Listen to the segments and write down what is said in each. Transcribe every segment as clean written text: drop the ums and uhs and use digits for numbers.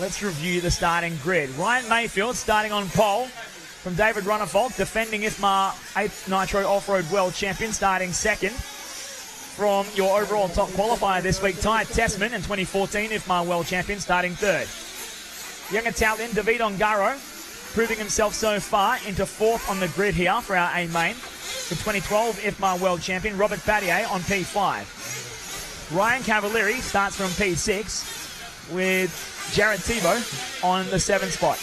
Let's review the starting grid. Ryan Mayfield starting on pole from David Runnerfolk, defending IFMAR 8th Nitro Off-Road World Champion, starting second. From your overall top qualifier this week, Ty Tessman, in 2014 IFMAR World Champion, starting third. Young Italian David Ongaro, proving himself so far, into fourth on the grid here for our A main. The 2012 IFMAR World Champion Robert Battier on P5. Ryan Cavalieri starts from P6 with Jared Tebow on the 7th spot.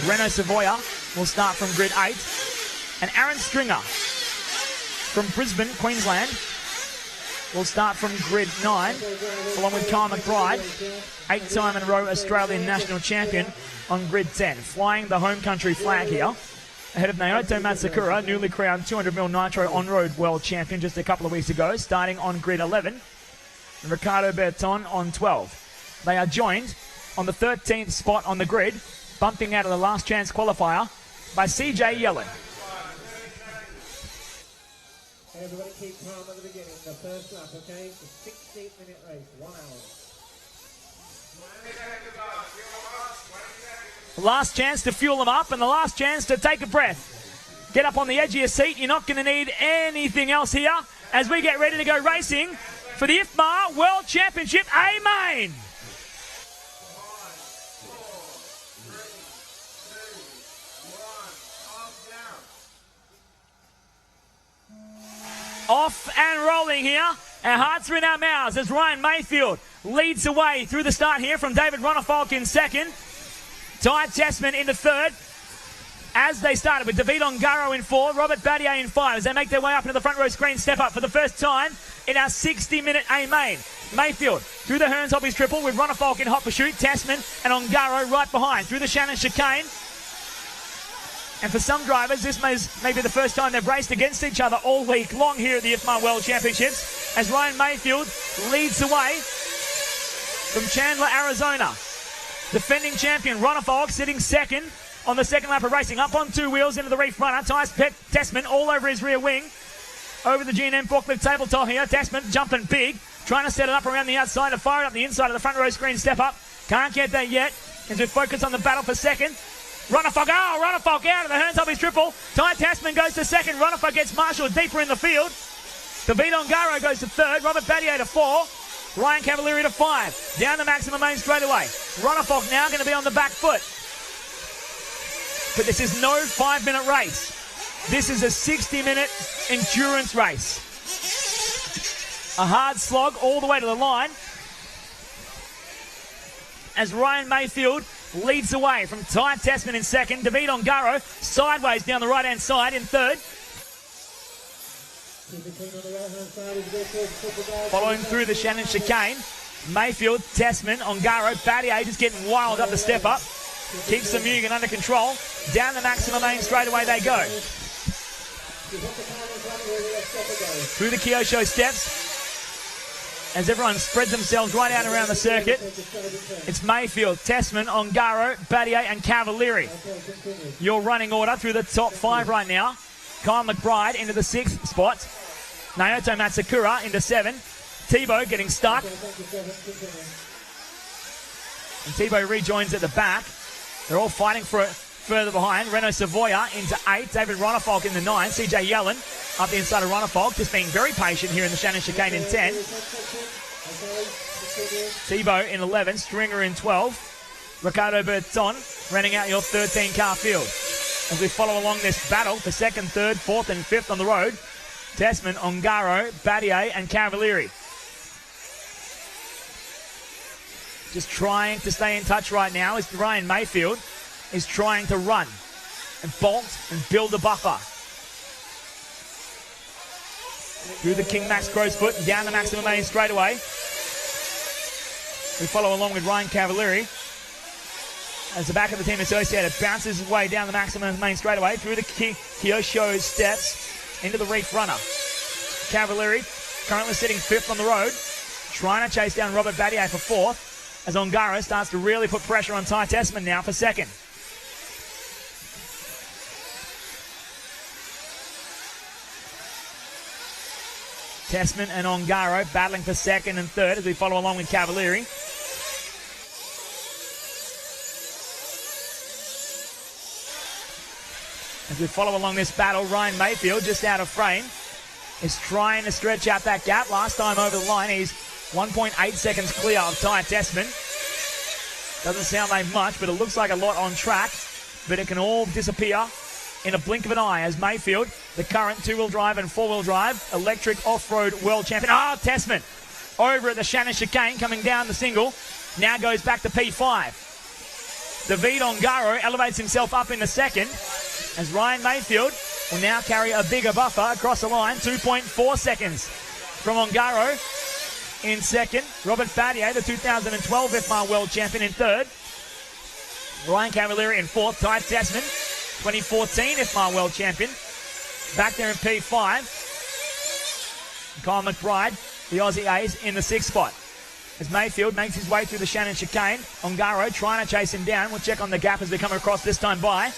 Renault Savoya will start from grid 8. And Aaron Stringer from Brisbane, Queensland, will start from grid 9, along with Kyle McBride, 8-time in a row Australian national champion, on grid 10. Flying the home country flag here, ahead of Naoto Matsukura, newly crowned 200ml Nitro on-road world champion just a couple of weeks ago, starting on grid 11. And Ricardo Berton on 12. They are joined on the 13th spot on the grid, bumping out of the last chance qualifier, by CJ Yellen. Everybody keep calm at the beginning. The first lap, okay? It's a 16-minute race, 1 hour. Last chance to fuel them up and the last chance to take a breath. Get up on the edge of your seat. You're not going to need anything else here as we get ready to go racing for the IFMAR World Championship A main. Off and rolling here. Our hearts are in our mouths as Ryan Mayfield leads the way through the start here from David Runnerfolk in second. Ty Tessman into third. As they started with David Ongaro in 4, Robert Battier in 5 as they make their way up into the front row screen step up for the first time in our 60-minute A main. Mayfield through the Hearns Hobbies triple with Runnerfolk in hot pursuit. Tessman and Ongaro right behind through the Shannon chicane. And for some drivers, this may be the first time they've raced against each other all week long here at the IFMAR World Championships, as Ryan Mayfield leads the way from Chandler, Arizona. Defending champion Runnerfolk sitting second on the second lap of racing, up on 2 wheels into the reef runner. Ty Tessman all over his rear wing, over the G&M forklift tabletop here. Tessman jumping big, trying to set it up around the outside to fire it up the inside of the front row screen step up. Can't get that yet, as we focus on the battle for second. Runnerfolk out of the Hearns Hobbies triple. Ty Tessman goes to second. Runnerfolk gets marshalled deeper in the field. David Ongaro goes to third. Robert Battier to 4. Ryan Cavalieri to 5. Down the maximum main straightaway. Runnerfolk now going to be on the back foot. But this is no 5-minute race. This is a 60-minute endurance race. A hard slog all the way to the line, as Ryan Mayfield leads the way from Ty Tessman in second. David Ongaro sideways down the right-hand side in third. Following through the Shannon chicane, Mayfield, Tessman, Ongaro, Battier just getting wild up the step up. Keeps the Mugen under control. Down the maximum main straightaway they go. Through the Kyosho steps, as everyone spreads themselves right out around the circuit. It's Mayfield, Tessman, Ongaro, Battier and Cavalieri. Your running order through the top 5 right now. Kyle McBride into the 6th spot. Naoto Matsukura into 7. Tebow getting stuck. And Tebow rejoins at the back. They're all fighting for it further behind. Renault Savoya into 8. David Runnerfolk in the 9. CJ Yellen up the inside of Runnerfolk, just being very patient here in the Shannon chicane in 10. Tebow in 11. Stringer in 12. Ricardo Berton running out your 13-car field. As we follow along this battle for second, third, fourth and fifth on the road. Tessman, Ongaro, Battier and Cavalieri. Just trying to stay in touch right now as Ryan Mayfield is trying to run and bolt and build a buffer. Through the King Max Crowsfoot and down the maximum main straightaway. We follow along with Ryan Cavalieri as the back of the team associated bounces his way down the maximum main straightaway through the Kyosho steps into the reef runner. Cavalieri currently sitting 5th on the road, trying to chase down Robert Battier for 4th, as Ongaro starts to really put pressure on Ty Tessman now for 2nd. Tessman and Ongaro battling for 2nd and 3rd as we follow along with Cavalieri. As we follow along this battle, Ryan Mayfield, just out of frame, is trying to stretch out that gap. Last time over the line, he's 1.8 seconds clear of Ty Tessman. Doesn't sound like much, but it looks like a lot on track. But it can all disappear in a blink of an eye as Mayfield, the current two-wheel drive and four-wheel drive electric off-road world champion. Tessman over at the Shannon chicane, coming down the single. Now goes back to P5. David Ongaro elevates himself up in the second as Ryan Mayfield will now carry a bigger buffer across the line. 2.4 seconds from Ongaro in second. Robert Battier, the 2012 IFMAR world champion, in third. Ryan Cavalieri in fourth. Ty Tessman, 2014 IFMAR world champion, back there in P5. Kyle McBride, the Aussie ace, in the sixth spot. As Mayfield makes his way through the Shannon chicane, Ongaro trying to chase him down. We'll check on the gap as we come across this time by.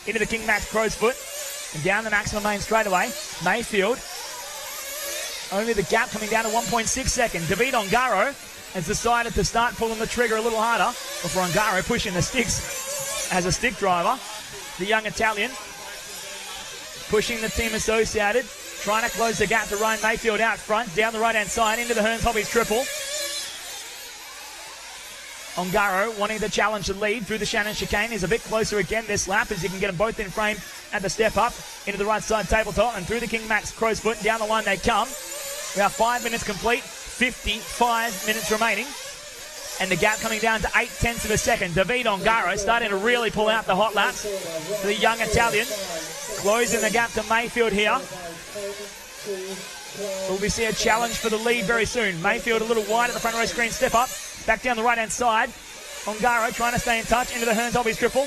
Into the King Max Crow's Foot and down the maximum main straightaway. Mayfield, only the gap coming down to 1.6 seconds. David Ongaro has decided to start pulling the trigger a little harder before Ongaro pushing the sticks as a stick driver. The young Italian pushing the Team Associated, trying to close the gap to Ryan Mayfield out front, down the right-hand side into the Hearns Hobbies triple. Ongaro wanting to challenge the lead through the Shannon chicane. He's a bit closer again this lap as you can get them both in frame at the step up into the right side tabletop and through the King Max Crow's Foot. Down the line they come. We are 5 minutes complete, 55 minutes remaining. And the gap coming down to 0.8 of a second. David Ongaro starting to really pull out the hot laps. The young Italian closing the gap to Mayfield here. Will we see a challenge for the lead very soon? Mayfield a little wide at the front row screen, step up. Back down the right-hand side. Ongaro trying to stay in touch into the Hearns Hobbies triple.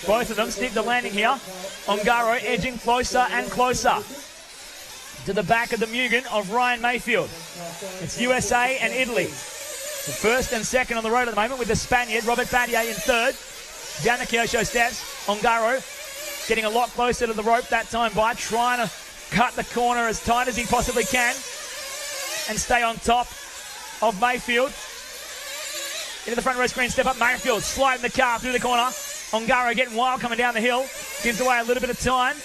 Both of them stick the landing here. Ongaro edging closer and closer to the back of the Mugen of Ryan Mayfield. It's USA and Italy. The first and second on the road at the moment with the Spaniard, Robert Battier, in third. Down the Kyosho steps. Ongaro getting a lot closer to the rope that time by, trying to cut the corner as tight as he possibly can and stay on top of Mayfield. Into the front row screen, step up. Mayfield sliding the car through the corner. Ongaro getting wild coming down the hill. Gives away a little bit of time.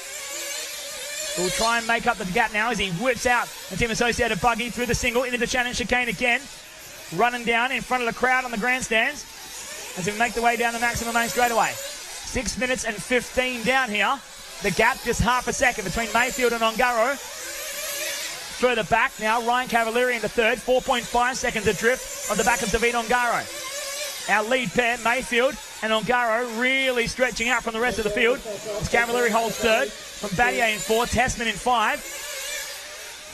We'll try and make up the gap now as he whips out the Team Associated buggy through the single into the Shannon chicane again. Running down in front of the crowd on the grandstands as we make the way down the maximum main straightaway. 6 minutes and 15 down here. The gap just half a second between Mayfield and Ongaro. Further back now, Ryan Cavalieri in the third. 4.5 seconds adrift on the back of David Ongaro. Our lead pair, Mayfield and Ongaro, really stretching out from the rest of the field. As Cavalieri holds third. From Battier in four, Tessman in five.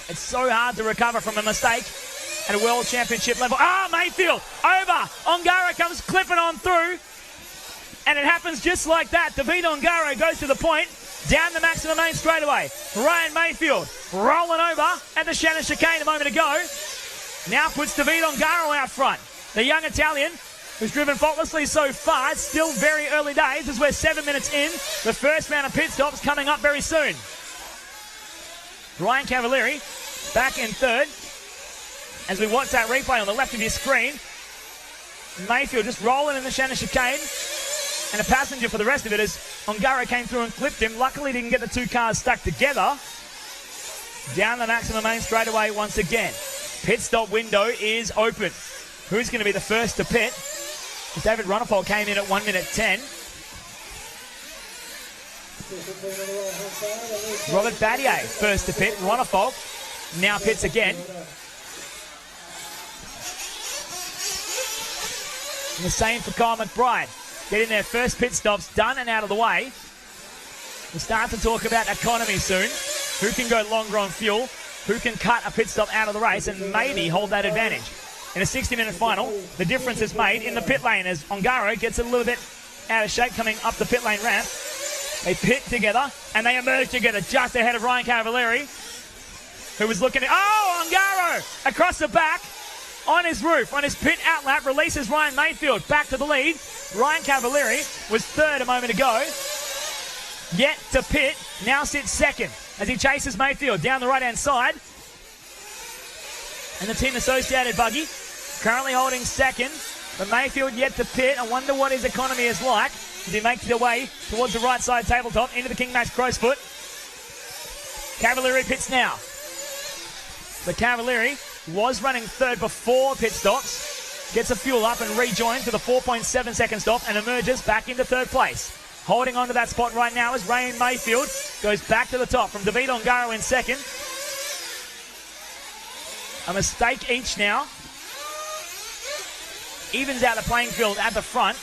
It's so hard to recover from a mistake at a world championship level. Mayfield over. Ongaro comes clipping on through. And it happens just like that. David Ongaro goes to the point. Down the maximum main straightaway. Ryan Mayfield rolling over at the Shannon chicane a moment ago. Now puts David Ongaro out front. The young Italian who's driven faultlessly so far. It's still very early days as we're 7 minutes in. The first round of pit stops coming up very soon. Ryan Cavalieri back in third. As we watch that replay on the left of your screen, Mayfield just rolling in the Shannon chicane. And a passenger for the rest of it as Ongaro came through and clipped him. Luckily didn't get the two cars stuck together. Down the maximum main straightaway once again. Pit stop window is open. Who's going to be the first to pit? David Runnerfold came in at 1 minute 10. Robert Battier first to pit. Runnerfold now pits again. And the same for Kyle McBride. Getting their first pit stops done and out of the way. We'll start to talk about economy soon. Who can go longer on fuel? Who can cut a pit stop out of the race and maybe hold that advantage? In a 60-minute final, the difference is made in the pit lane as Ongaro gets a little bit out of shape coming up the pit lane ramp. They pit together and they emerge together just ahead of Ryan Cavalieri, who was looking at... Ongaro across the back on his roof, on his pit outlap, releases Ryan Mayfield back to the lead. Ryan Cavalieri was third a moment ago. Yet to pit, now sits second as he chases Mayfield down the right-hand side. And the Team Associated buggy currently holding second. But Mayfield yet to pit. I wonder what his economy is like. as he makes their way towards the right side tabletop into the King Max Crowsfoot. Cavalieri pits now. The Cavalieri was running third before pit stops, gets a fuel up and rejoins to the 4.7 second stop and emerges back into third place. Holding on to that spot right now is Ryan Mayfield. Goes back to the top from David Ongaro in second. A mistake each now. Evens out the playing field at the front.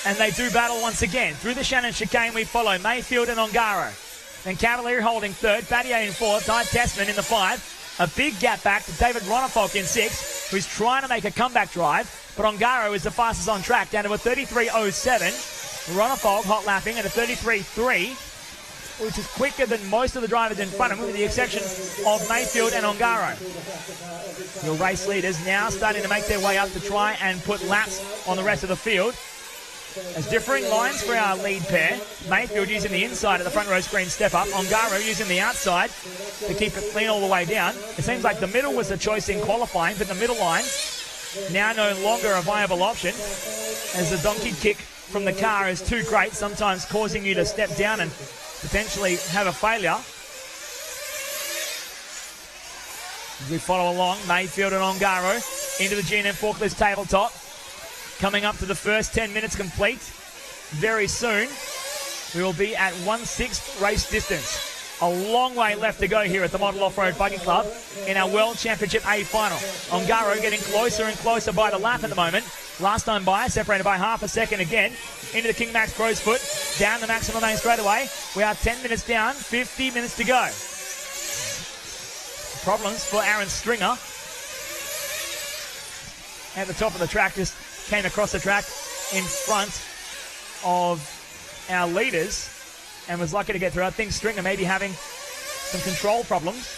And they do battle once again. Through the Shannon chicane we follow Mayfield and Ongaro. Then Cavalier holding third. Battier in fourth. Ty Tessman in the 5. A big gap back to David Ronifolk in 6, who's trying to make a comeback drive. But Ongaro is the fastest on track, down to a 33.07. Ronifolk hot lapping at a 33.3, which is quicker than most of the drivers in front of him, with the exception of Mayfield and Ongaro. Your race leaders now starting to make their way up to try and put laps on the rest of the field. As differing lines for our lead pair. Mayfield using the inside of the front row screen step up. Ongaro using the outside to keep it clean all the way down. It seems like the middle was the choice in qualifying, but the middle line now no longer a viable option, as the donkey kick from the car is too great, sometimes causing you to step down and potentially have a failure. As we follow along, Mayfield and Ongaro into the G&M Forklift tabletop. Coming up to the first 10 minutes complete. Very soon, we will be at 1/6 race distance. A long way left to go here at the Model Off-Road Buggy Club in our World Championship A final. Ongaro getting closer and closer by the lap at the moment. Last time by, separated by half a second again. Into the King Max Crowsfoot, down the maximum lane straight away. We are 10 minutes down, 50 minutes to go. Problems for Aaron Stringer. At the top of the track, just came across the track in front of our leaders and was lucky to get through. I think Stringer may be having some control problems.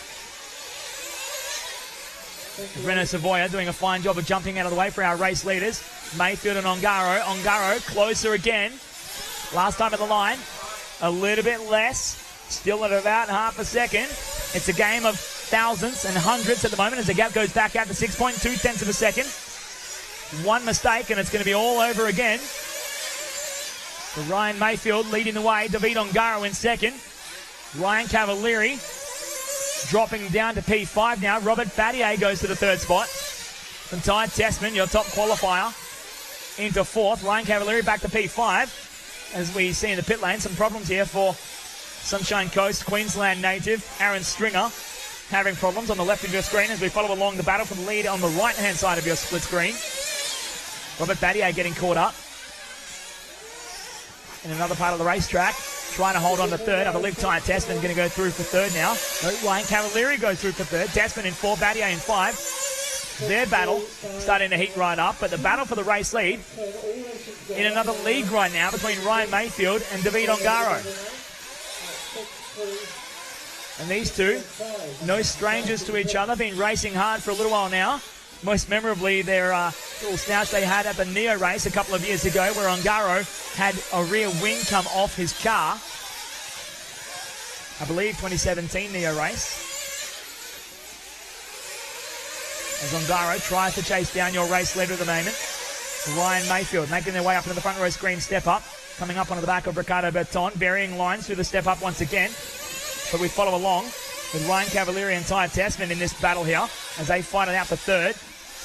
Renault Savoia doing a fine job of jumping out of the way for our race leaders. Mayfield and Ongaro. Ongaro closer again. Last time at the line, a little bit less. Still at about half a second. It's a game of thousandths and hundredths at the moment as the gap goes back out to 6.2 tenths of a second. One mistake and it's going to be all over again. So Ryan Mayfield leading the way. David Ongaro in second. Ryan Cavalieri dropping down to P5 now. Robert Battier goes to the third spot. From Ty Tessman, your top qualifier, into fourth. Ryan Cavalieri back to P5. As we see in the pit lane, some problems here for Sunshine Coast, Queensland native Aaron Stringer, having problems on the left of your screen as we follow along the battle for the lead on the right-hand side of your split screen. Robert Battier getting caught up in another part of the racetrack, trying to hold on to third. I believe Ty Tessman going to go through for third now. Ryan Cavalieri goes through for third. Tessman in 4, Battier in 5. Their battle starting to heat right up, but the battle for the race lead in another league right now between Ryan Mayfield and David Ongaro. And these two, no strangers to each other, been racing hard for a little while now. Most memorably, their little snouch they had at the Neo race a couple of years ago, where Ongaro had a rear wing come off his car. I believe 2017 Neo race. As Ongaro tries to chase down your race leader at the moment, Ryan Mayfield making their way up into the front row screen step up, coming up onto the back of Ricardo Berton, varying lines through the step up once again. But we follow along with Ryan Cavalieri and Ty Tessman in this battle here as they fight it out for third.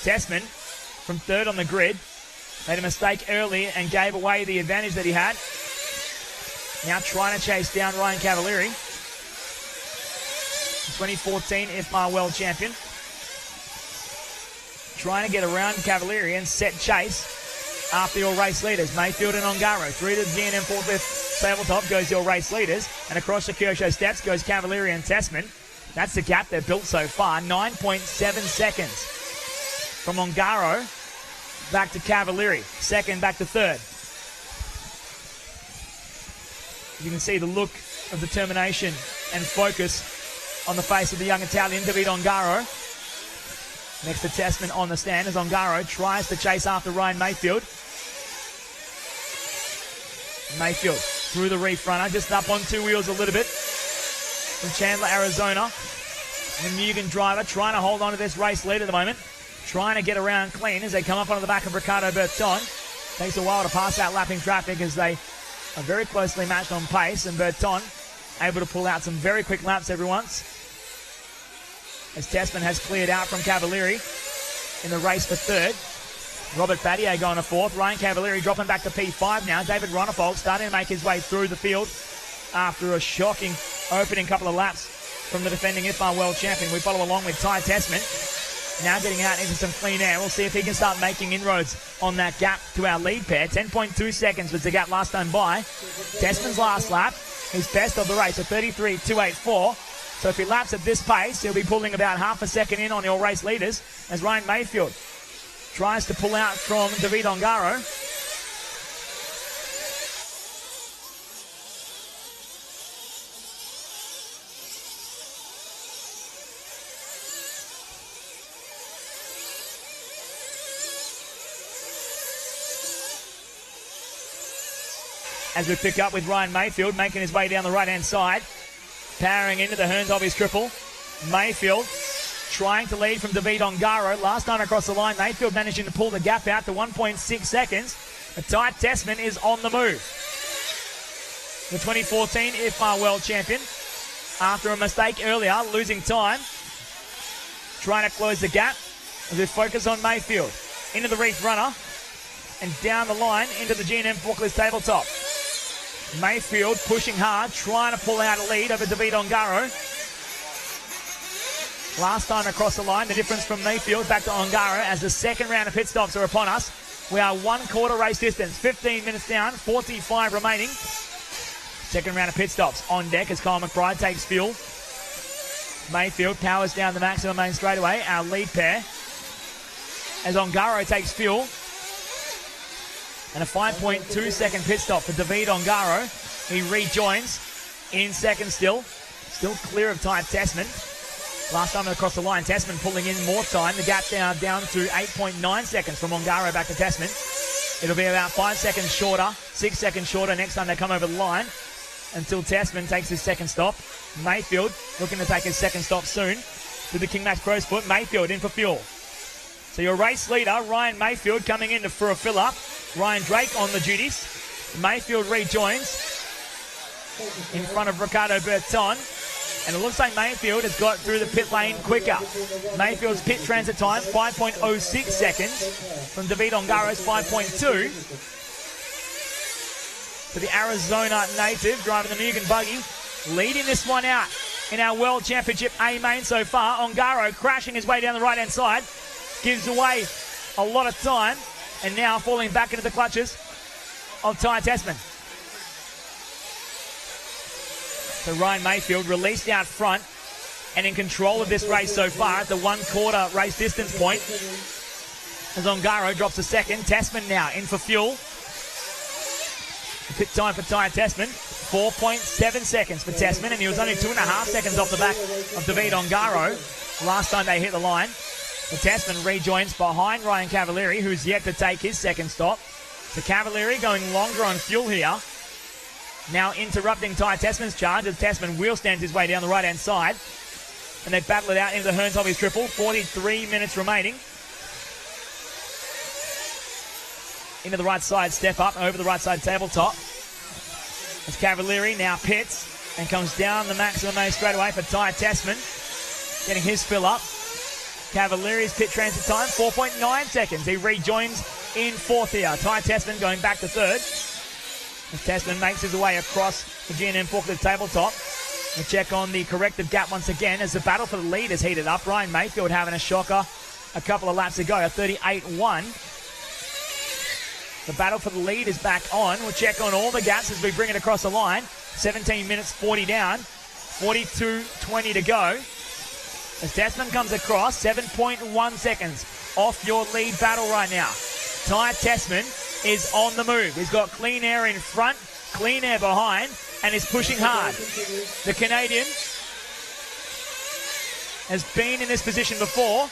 Tessman from third on the grid made a mistake early and gave away the advantage that he had. Now trying to chase down Ryan Cavalieri, 2014 IFMAR World Champion. Trying to get around Cavalieri and set chase after your race leaders. Mayfield and Ongaro through to the G&M Forklift tabletop goes your race leaders, and across the Kershaw steps goes Cavalieri and Tessman. That's the gap they've built so far, 9.7 seconds. From Ongaro back to Cavalieri, second back to third. You can see the look of determination and focus on the face of the young Italian, David Ongaro. Next to Tessman on the stand as Ongaro tries to chase after Ryan Mayfield. Mayfield through the reef runner, just up on two wheels a little bit. From Chandler, Arizona. The Mugen driver trying to hold on to this race lead at the moment. Trying to get around clean as they come up onto the back of Ricardo Berton. Takes a while to pass that lapping traffic as they are very closely matched on pace, and Berton able to pull out some very quick laps every once. As Tessman has cleared out from Cavalieri in the race for third. Robert Battier going to fourth. Ryan Cavalieri dropping back to P5 now. David Ronnefolk starting to make his way through the field after a shocking opening couple of laps from the defending IFMAR World Champion. We follow along with Ty Tessman. Now getting out into some clean air. We'll see if he can start making inroads on that gap to our lead pair. 10.2 seconds was the gap last time by. Tessman's last lap, his best of the race, a 33.284. So if he laps at this pace, he'll be pulling about half a second in on your race leaders as Ryan Mayfield tries to pull out from David Ongaro. As we pick up with Ryan Mayfield making his way down the right-hand side, powering into the Hearns of his triple. Mayfield trying to lead from David Ongaro. Last time across the line, Mayfield managing to pull the gap out to 1.6 seconds. But Ty Tessman is on the move. The 2014 IFMAR World Champion, after a mistake earlier, losing time, trying to close the gap as we focus on Mayfield. Into the Reef Runner and down the line into the G&M Forklift tabletop. Mayfield pushing hard, trying to pull out a lead over David Ongaro. Last time across the line, the difference from Mayfield back to Ongaro as the second round of pit stops are upon us. We are 1/4 race distance, 15 minutes down, 45 remaining. Second round of pit stops on deck as Kyle McBride takes fuel. Mayfield powers down the maximum main straightaway, our lead pair, as Ongaro takes fuel. And a 5.2 second pit stop for David Ongaro. He rejoins in second still clear of Ty Tessman. Last time across the line, Tessman pulling in more time. The gap now down to 8.9 seconds from Ongaro back to Tessman. It'll be about 5 seconds shorter, 6 seconds shorter next time they come over the line until Tessman takes his second stop. Mayfield looking to take his second stop soon to the King Max Crow's Foot. Mayfield in for fuel. So your race leader, Ryan Mayfield, coming in for a fill-up. Ryan Drake on the duties. Mayfield rejoins in front of Ricardo Berton. And it looks like Mayfield has got through the pit lane quicker. Mayfield's pit transit time, 5.06 seconds from David Ongaro's 5.2. So the Arizona native driving the Mugen buggy, leading this one out in our World Championship A main so far. Ongaro crashing his way down the right-hand side. Gives away a lot of time. And now falling back into the clutches of Ty Tessman. So Ryan Mayfield released out front and in control of this race so far at the 1/4 race distance point. As Ongaro drops a second. Tessman now in for fuel. Pit time for Ty Tessman. 4.7 seconds for Tessman, and he was only 2.5 seconds off the back of David Ongaro last time they hit the line. The Tessman rejoins behind Ryan Cavalieri, who's yet to take his second stop. The Cavalieri going longer on fuel here. Now interrupting Ty Tessman's charge as Tessman wheel stands his way down the right-hand side. And they battle it out into the Hearns of his triple. 43 minutes remaining. Into the right side, step up over the right side tabletop. As Cavalieri now pits and comes down the maximum main straightaway for Ty Tessman. Getting his fill up. Cavalieri's pit transit time, 4.9 seconds. He rejoins in fourth here. Ty Tessman going back to third. As Tessman makes his way across the G&M Forklift tabletop. We check on the corrective gap once again as the battle for the lead is heated up. Ryan Mayfield having a shocker a couple of laps ago, a 38.1. The battle for the lead is back on. We'll check on all the gaps as we bring it across the line. 17 minutes 40 down, 42.20 to go. As Tessman comes across, 7.1 seconds off your lead battle right now. Ty Tessman is on the move. He's got clean air in front, clean air behind, and is pushing hard. The Canadian has been in this position before,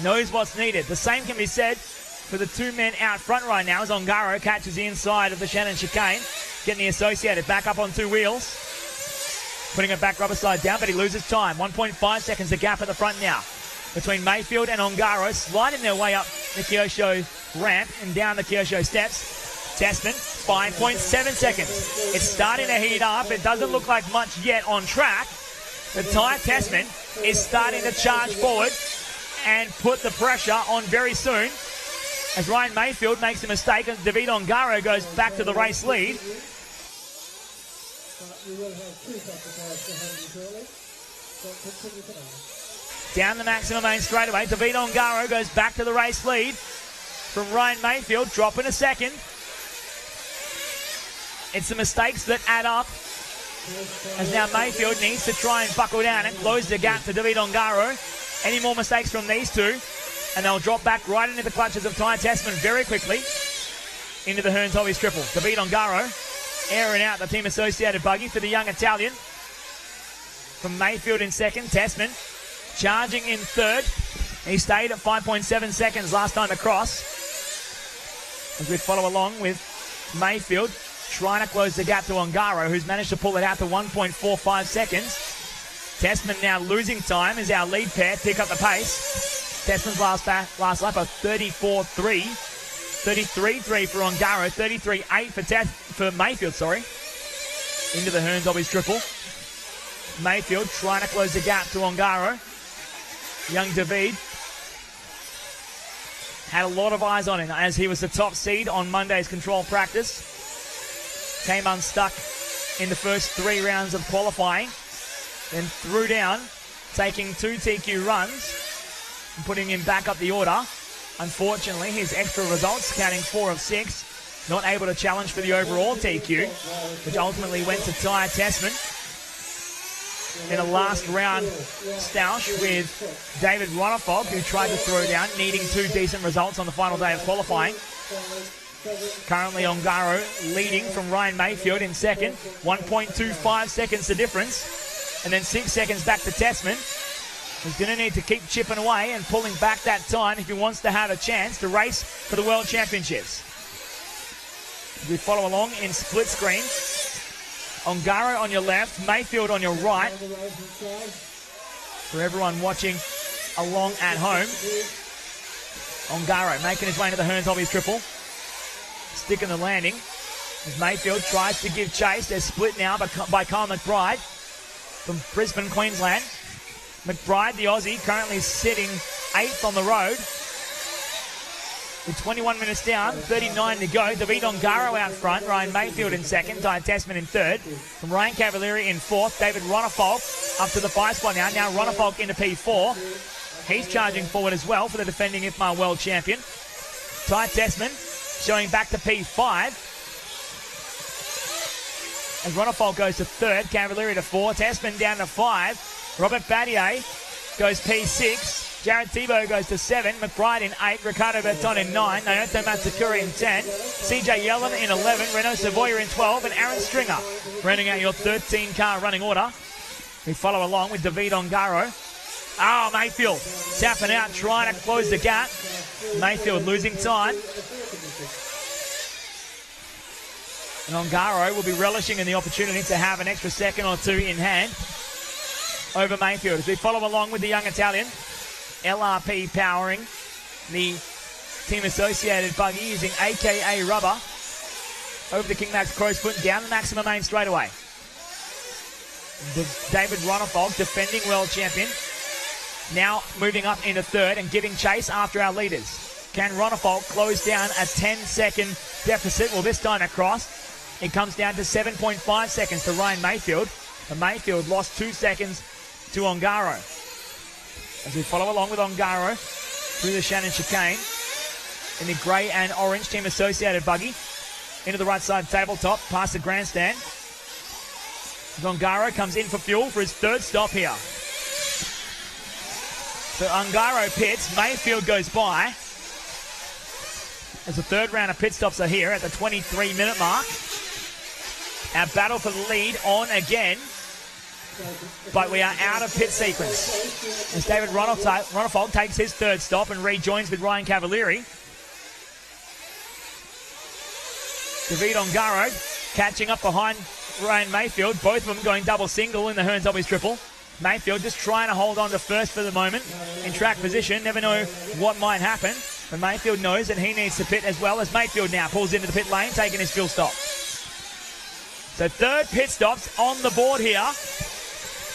knows what's needed. The same can be said for the two men out front right now as Ongaro catches the inside of the Shannon chicane, getting the Associated back up on two wheels. Putting it back rubber side down, but he loses time. 1.5 seconds the gap at the front now between Mayfield and Ongaro, sliding their way up the Kyosho ramp and down the Kershaw steps. Tessman, 5.7 seconds. It's starting to heat up. It doesn't look like much yet on track. But Ty Tessman is starting to charge forward and put the pressure on very soon. As Ryan Mayfield makes a mistake and David Ongaro goes back to the race lead. Down the maximum main straightaway, David Ongaro goes back to the race lead from Ryan Mayfield, dropping a second. It's the mistakes that add up, as now Mayfield needs to try and buckle down and close the gap to David Ongaro. Any more mistakes from these two, and they'll drop back right into the clutches of Ty Tessman very quickly into the Hearns Hobbies triple. David Ongaro airing out the team associated buggy for the young Italian. From Mayfield in second, Tessman charging in third. He stayed at 5.7 seconds last time across. As we follow along with Mayfield trying to close the gap to Ongaro, who's managed to pull it out to 1.45 seconds. Tessman now losing time as our lead pair pick up the pace. Tessman's last lap of 34.3. 33.3 for Ongaro, 33.8 for Mayfield, into the Hearns Hobbies triple. Mayfield trying to close the gap to Ongaro. Young David had a lot of eyes on him as he was the top seed on Monday's control practice. Came unstuck in the first 3 rounds of qualifying. Then threw down, taking 2 TQ runs and putting him back up the order. Unfortunately, his extra results, counting 4 of 6, not able to challenge for the overall TQ, which ultimately went to Ty Tessman. In a last round stoush with David Ronafog, who tried to throw down, needing 2 decent results on the final day of qualifying. Currently Ongaro leading from Ryan Mayfield in second. 1.25 seconds the difference. And then 6 seconds back to Tessman, who's going to need to keep chipping away and pulling back that time if he wants to have a chance to race for the World Championships. We follow along in split screen. Ongaro on your left, Mayfield on your right. For everyone watching along at home, Ongaro making his way into the Hearns Hobbies triple. Sticking the landing as Mayfield tries to give chase. They're split now by Kyle McBride from Brisbane, Queensland. McBride, the Aussie, currently sitting 8th on the road. With 21 minutes down, 39 to go. David Ongaro out front, Ryan Mayfield in second, Ty Tessman in third. From Ryan Cavalieri in fourth, David Ronafalk up to the 5 spot now. Now Ronafalk into P4. He's charging forward as well for the defending IFMAR World Champion. Ty Tessman showing back to P5. As Ronafalk goes to third, Cavalieri to 4, Tessman down to 5. Robert Battier goes P6. Jared Thibault goes to 7, McBride in 8, Ricardo Berton in 9, Naoto Matsukuri in 10, CJ Yellen in 11, Renaud Savoyer in 12, and Aaron Stringer rounding out your 13-car running order. We follow along with David Ongaro. Mayfield tapping out, trying to close the gap. Mayfield losing time. And Ongaro will be relishing in the opportunity to have an extra second or 2 in hand over Mayfield. As we follow along with the young Italian, LRP powering the team associated buggy using AKA rubber over the King Max crow's foot down the maximum main straightaway. David Ronafog, defending world champion, now moving up into third and giving chase after our leaders. Can Ronafog close down a 10-second deficit? Well, this time across, it comes down to 7.5 seconds to Ryan Mayfield. And Mayfield lost 2 seconds to Ongaro. As we follow along with Ongaro through the Shannon chicane in the grey and orange team associated buggy into the right side tabletop past the grandstand. Ongaro comes in for fuel for his 3rd stop here. So Ongaro pits, Mayfield goes by as the 3rd round of pit stops are here at the 23-minute mark. Our battle for the lead on again. But we are out of pit sequence as David Ronafalk takes his 3rd stop and rejoins with Ryan Cavalieri. David Ongaro catching up behind Ryan Mayfield, both of them going double single in the Hearns Hobbies triple. Mayfield just trying to hold on to first for the moment in track position. Never know what might happen But Mayfield knows that he needs to pit as well, as Mayfield now pulls into the pit lane, taking his fuel stop. So third pit stops on the board here.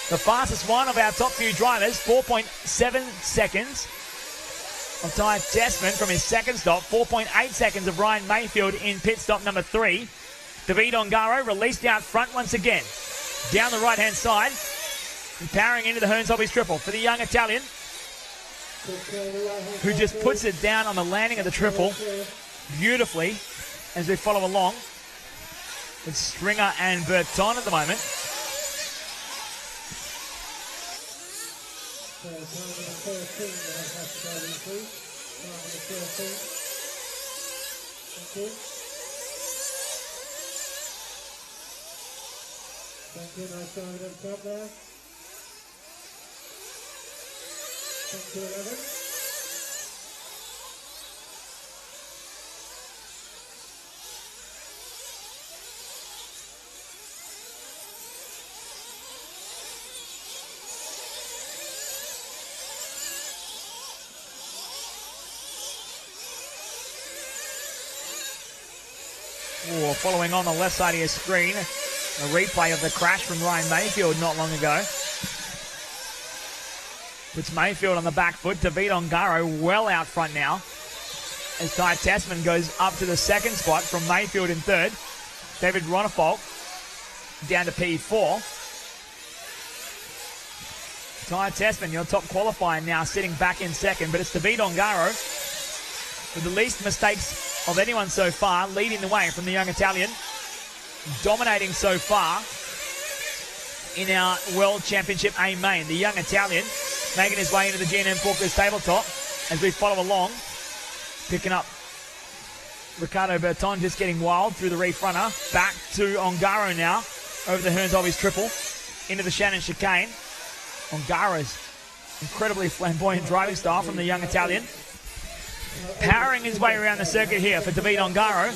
The fastest one of our top few drivers, 4.7 seconds of Ty Tessman from his second stop. 4.8 seconds of Ryan Mayfield in pit stop number 3. David Ongaro released out front once again. Down the right-hand side, and powering into the Hearns Hobbies triple for the young Italian, who just puts it down on the landing of the triple beautifully as we follow along with Stringer and Burton at the moment. Thank you, nice driving at the top there. Thank you, 11. Ooh, following on the left side of your screen, a replay of the crash from Ryan Mayfield not long ago. Puts Mayfield on the back foot. David Ongaro well out front now, as Ty Tessman goes up to the second spot from Mayfield in third. David Ronnefolk down to P4. Ty Tessman, your top qualifier, now sitting back in second, but it's David Ongaro with the least mistakes of anyone so far, leading the way from the young Italian, dominating so far in our World Championship A main. The young Italian making his way into the G&M Forklift tabletop as we follow along, picking up Ricardo Berton, just getting wild through the reef runner. Back to Ongaro now over the Hearns Hobbies triple into the Shannon chicane. Ongaro's incredibly flamboyant driving style from the young Italian, powering his way around the circuit here for David Ongaro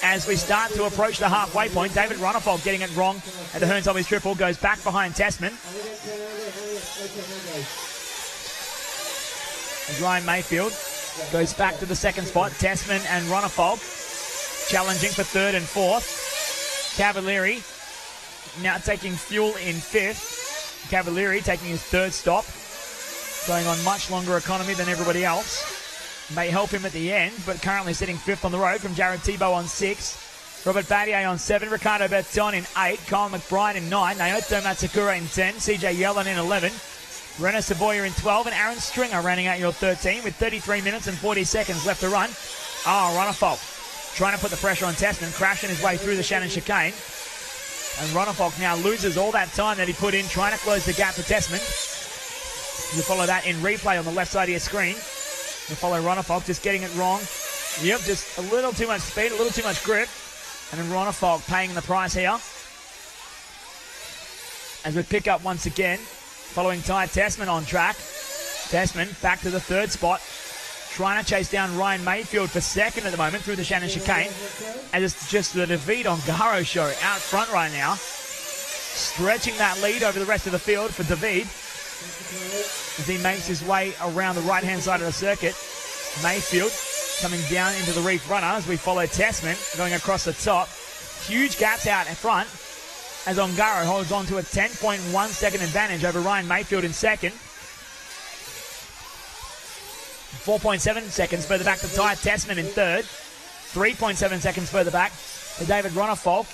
as we start to approach the halfway point. David Ronnefolk getting it wrong at the Hearns Hobbies triple, goes back behind Tessman. As Ryan Mayfield goes back to the second spot. Tessman and Ronnefolk challenging for third and fourth. Cavalieri now taking fuel in fifth. Cavalieri taking his third stop, going on much longer economy than everybody else. May help him at the end, but currently sitting fifth on the road from Jared Tebow on 6. Robert Battier on 7. Ricardo Berton in 8. Kyle McBride in 9. Naoto Matsukura in 10. CJ Yellen in 11. Reno Savoya in 12. And Aaron Stringer rounding out your 13 with 33 minutes and 40 seconds left to run. Ronnefolk trying to put the pressure on Tessman, crashing his way through the Shannon chicane. And Ronnefolk now loses all that time that he put in trying to close the gap to Tessman. You follow that in replay on the left side of your screen. You follow Ronnefolk just getting it wrong. Yep, just a little too much speed, a little too much grip. And then Ronnefolk paying the price here. As we pick up once again, following Ty Tessman on track. Tessman back to the third spot, trying to chase down Ryan Mayfield for second at the moment through the Shannon chicane. And it's just the David Ongaro show out front right now, stretching that lead over the rest of the field for David as he makes his way around the right-hand side of the circuit. Mayfield coming down into the reef runner as we follow Tessman going across the top. Huge gaps out in front as Ongaro holds on to a 10.1 second advantage over Ryan Mayfield in second. 4.7 seconds further back to Ty Tessman in third. 3.7 seconds further back to David Ronnefolk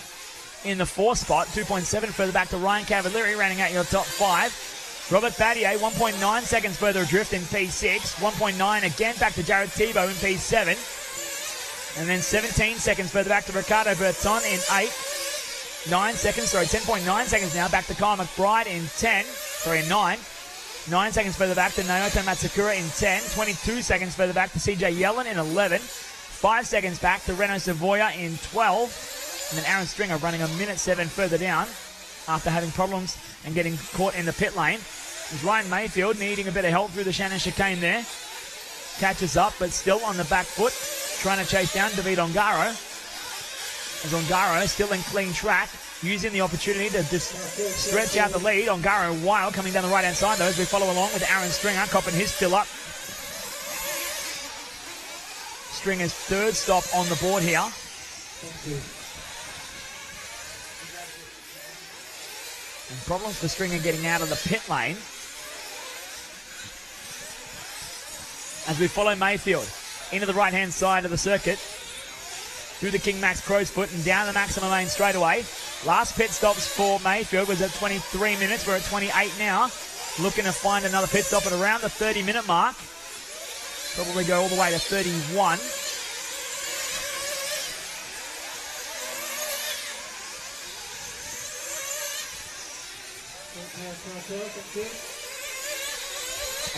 in the fourth spot. 2.7 further back to Ryan Cavalieri, rounding out your top 5. Robert Battier, 1.9 seconds further adrift in P6. 1.9 again back to Jared Tebow in P7. And then 17 seconds further back to Ricardo Berton in 8. 10.9 seconds now back to Kyle McBride in 9. 9 seconds further back to Naoto Matsukura in 10. 22 seconds further back to CJ Yellen in 11. 5 seconds back to Reno Savoya in 12. And then Aaron Stringer running a minute 7 further down after having problems and getting caught in the pit lane. There's Ryan Mayfield needing a bit of help through the Shannon chicane there. Catches up, but still on the back foot, trying to chase down David Ongaro. As Ongaro still in clean track, using the opportunity to just stretch out the lead. Ongaro wild coming down the right-hand side, though, as we follow along with Aaron Stringer, copping his fill up. Stringer's third stop on the board here. Thank you. And problems for Stringer getting out of the pit lane. As we follow Mayfield into the right-hand side of the circuit, through the King Max Crow's Foot and down the maximum lane straight away. Last pit stops for Mayfield was at 23 minutes. We're at 28 now. Looking to find another pit stop at around the 30-minute mark. Probably go all the way to 31.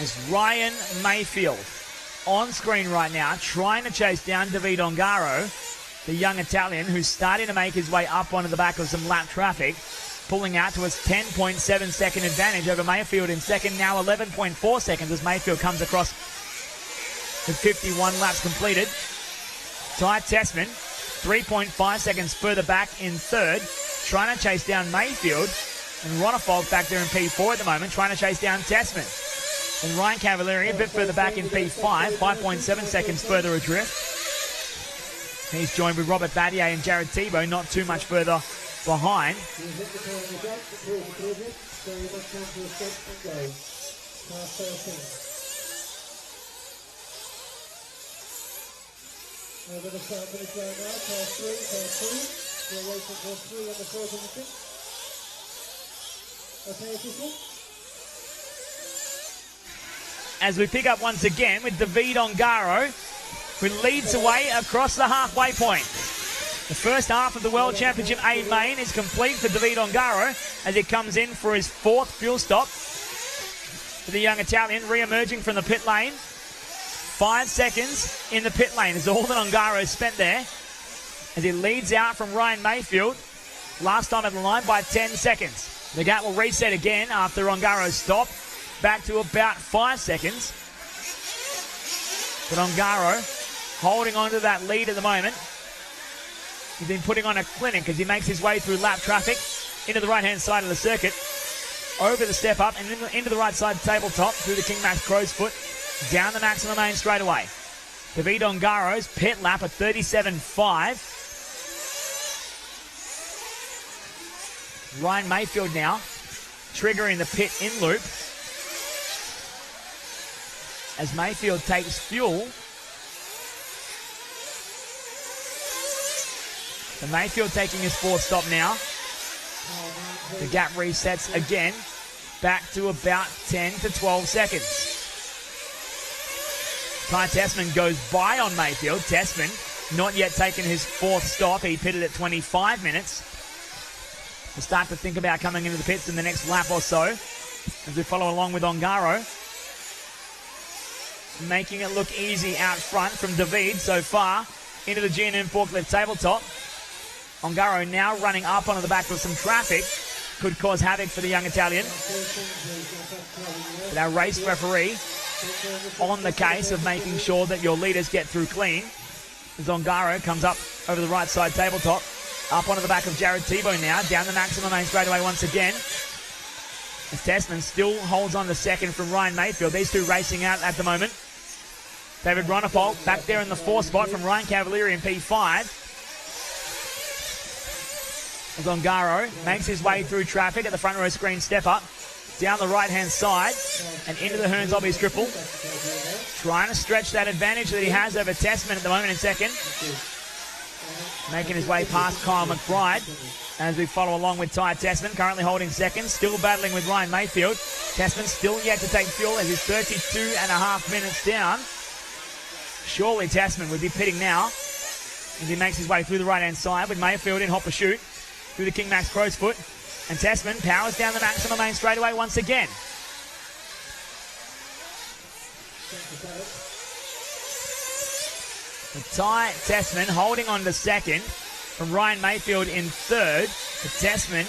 As Ryan Mayfield on screen right now, trying to chase down David Ongaro, the young Italian who's starting to make his way up onto the back of some lap traffic, pulling out to his 10.7 second advantage over Mayfield in second, now 11.4 seconds as Mayfield comes across with 51 laps completed. Ty Tessman, 3.5 seconds further back in third, trying to chase down Mayfield, and Ronnefolk back there in P4 at the moment, trying to chase down Tessman. And Ryan Cavalieri a bit further back in P5, 5.7 seconds further adrift. He's joined with Robert Battier and Jared Tebow, not too much further behind. Over the start finish line now, class 3, we're waiting for 3 on the 4th and the 6th. Okay, official? As we pick up once again with David Ongaro, who leads away across the halfway point. The first half of the World Championship A main is complete for David Ongaro as he comes in for his 4th fuel stop. For the young Italian, re-emerging from the pit lane. 5 seconds in the pit lane is all that Ongaro spent there as he leads out from Ryan Mayfield. Last time at the line by 10 seconds. The gap will reset again after Ongaro's stop. Back to about 5 seconds. But Ongaro holding on to that lead at the moment. He's been putting on a clinic as he makes his way through lap traffic into the right-hand side of the circuit. Over the step up and into the right side tabletop through the King Max Crow's Foot. Down the maximum lane straight away. David Ongaro's pit lap at 37.5. Ryan Mayfield now triggering the pit in loop. As Mayfield takes fuel. The Mayfield taking his 4th stop now. The gap resets again. Back to about 10 to 12 seconds. Ty Tessman goes by on Mayfield. Tessman not yet taken his 4th stop. He pitted at 25 minutes. We'll start to think about coming into the pits in the next lap or so as we follow along with Ongaro. Making it look easy out front from David so far into the G&M forklift tabletop. Ongaro now running up onto the back of some traffic. Could cause havoc for the young Italian. But our race referee on the case of making sure that your leaders get through clean. As Ongaro comes up over the right side tabletop. Up onto the back of Jared Tebow now. Down the maximum lane straight away once again. As Tessman still holds on to second from Ryan Mayfield. These two racing out at the moment. David Ronnefolk back there in the 4th spot from Ryan Cavalieri in P5. As Ongaro makes his way through traffic at the front row screen step up. Down the right-hand side and into the Hearns Hobbies triple. Trying to stretch that advantage that he has over Tessman at the moment in second. Making his way past Kyle McBride as we follow along with Ty Tessman, currently holding second, still battling with Ryan Mayfield. Tessman still yet to take fuel as he's 32.5 minutes down. Surely Tessman would be pitting now as he makes his way through the right-hand side with Mayfield in hopper shoot through the King Max Crow's Foot. And Tessman powers down the maximum lane straight away once again. Ty Tessman holding on to second from Ryan Mayfield in third. But Tessman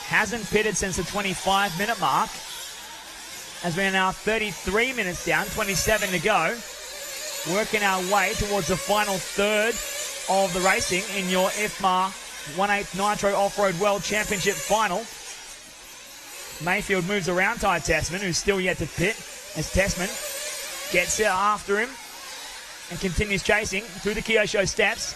hasn't pitted since the 25-minute mark. As we are now 33 minutes down, 27 to go. Working our way towards the final third of the racing in your IFMAR 1/8 Nitro Off-Road World Championship final. Mayfield moves around Ty Tessman, who's still yet to pit, as Tessman gets after him and continues chasing through the Kyosho steps.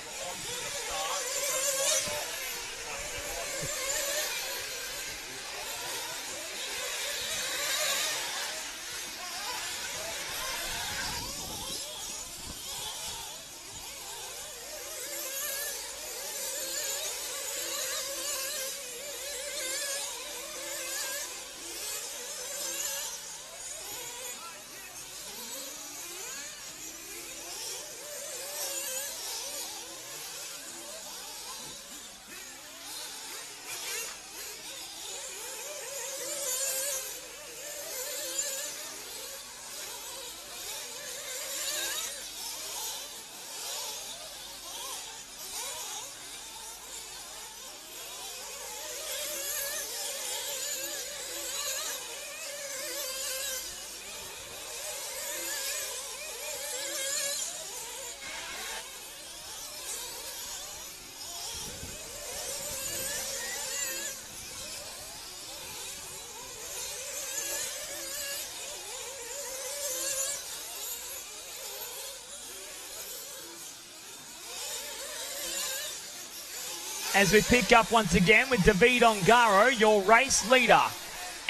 As we pick up once again with David Ongaro, your race leader,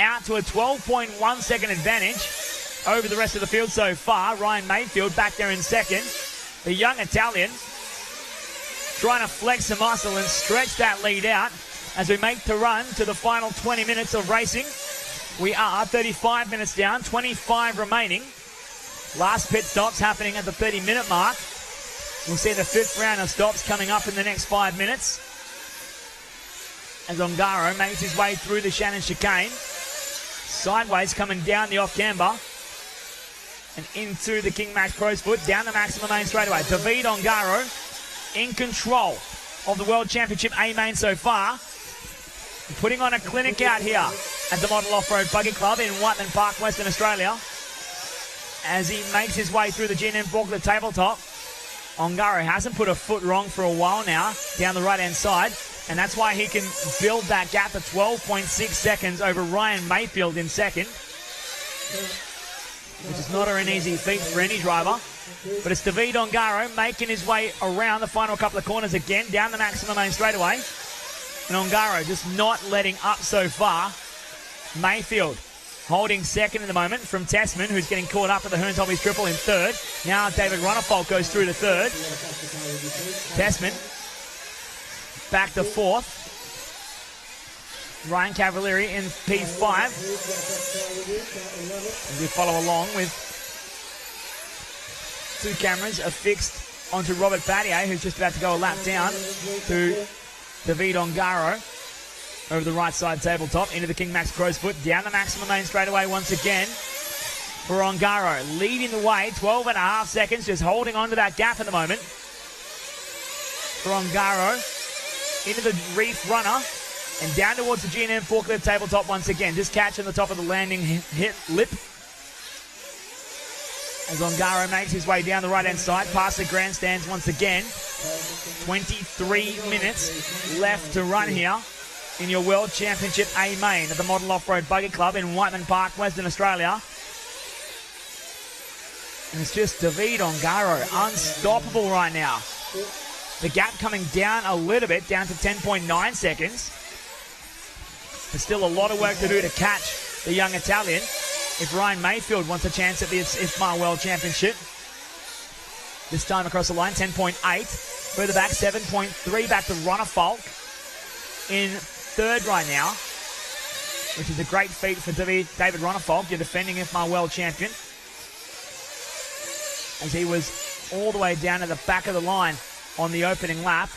out to a 12.1 second advantage over the rest of the field so far. Ryan Mayfield back there in second. The young Italian trying to flex some muscle and stretch that lead out as we make the run to the final 20 minutes of racing. We are 35 minutes down, 25 remaining. Last pit stops happening at the 30-minute mark. We'll see the fifth round of stops coming up in the next 5 minutes. As Ongaro makes his way through the Shannon chicane. Sideways coming down the off-camber. And into the King Max Crow's Foot, down the maximum main straightaway. David Ongaro in control of the World Championship A main so far. Putting on a clinic out here at the Model Off-Road Buggy Club in Whiteman Park, Western Australia. As he makes his way through the G&M Forklift tabletop. Ongaro hasn't put a foot wrong for a while now, down the right-hand side. And that's why he can build that gap of 12.6 seconds over Ryan Mayfield in second. Which is not an easy feat for any driver. But it's David Ongaro making his way around the final couple of corners again, down the maximum main straightaway. And Ongaro just not letting up so far. Mayfield holding second at the moment from Tessman, who's getting caught up with the Hearns Hobbies triple in third. Now David Runnerfolk goes through to third. Tessman back to fourth. Ryan Cavalieri in P5. As we follow along with two cameras affixed onto Robert Battier, who's just about to go a lap down to David Ongaro over the right side tabletop into the King Max Crow's Foot, down the maximum main straightaway once again for Ongaro, leading the way, 12.5 seconds, just holding on to that gap at the moment for Ongaro into the Reef Runner and down towards the G&M Forklift tabletop once again, just catching the top of the landing hit lip as Ongaro makes his way down the right hand side past the grandstands once again. 23 minutes left to run here in your World Championship A main at the Model Off-Road Buggy Club in Whiteman Park, Western Australia. And it's just David Ongaro, unstoppable right now. The gap coming down a little bit, down to 10.9 seconds. There's still a lot of work to do to catch the young Italian if Ryan Mayfield wants a chance at the IFMAR World Championship. This time across the line, 10.8. Further back, 7.3 back to Runnerfolk in third right now, which is a great feat for David Runnerfolk, your defending IFMAR World Champion, as he was all the way down at the back of the line on the opening lap,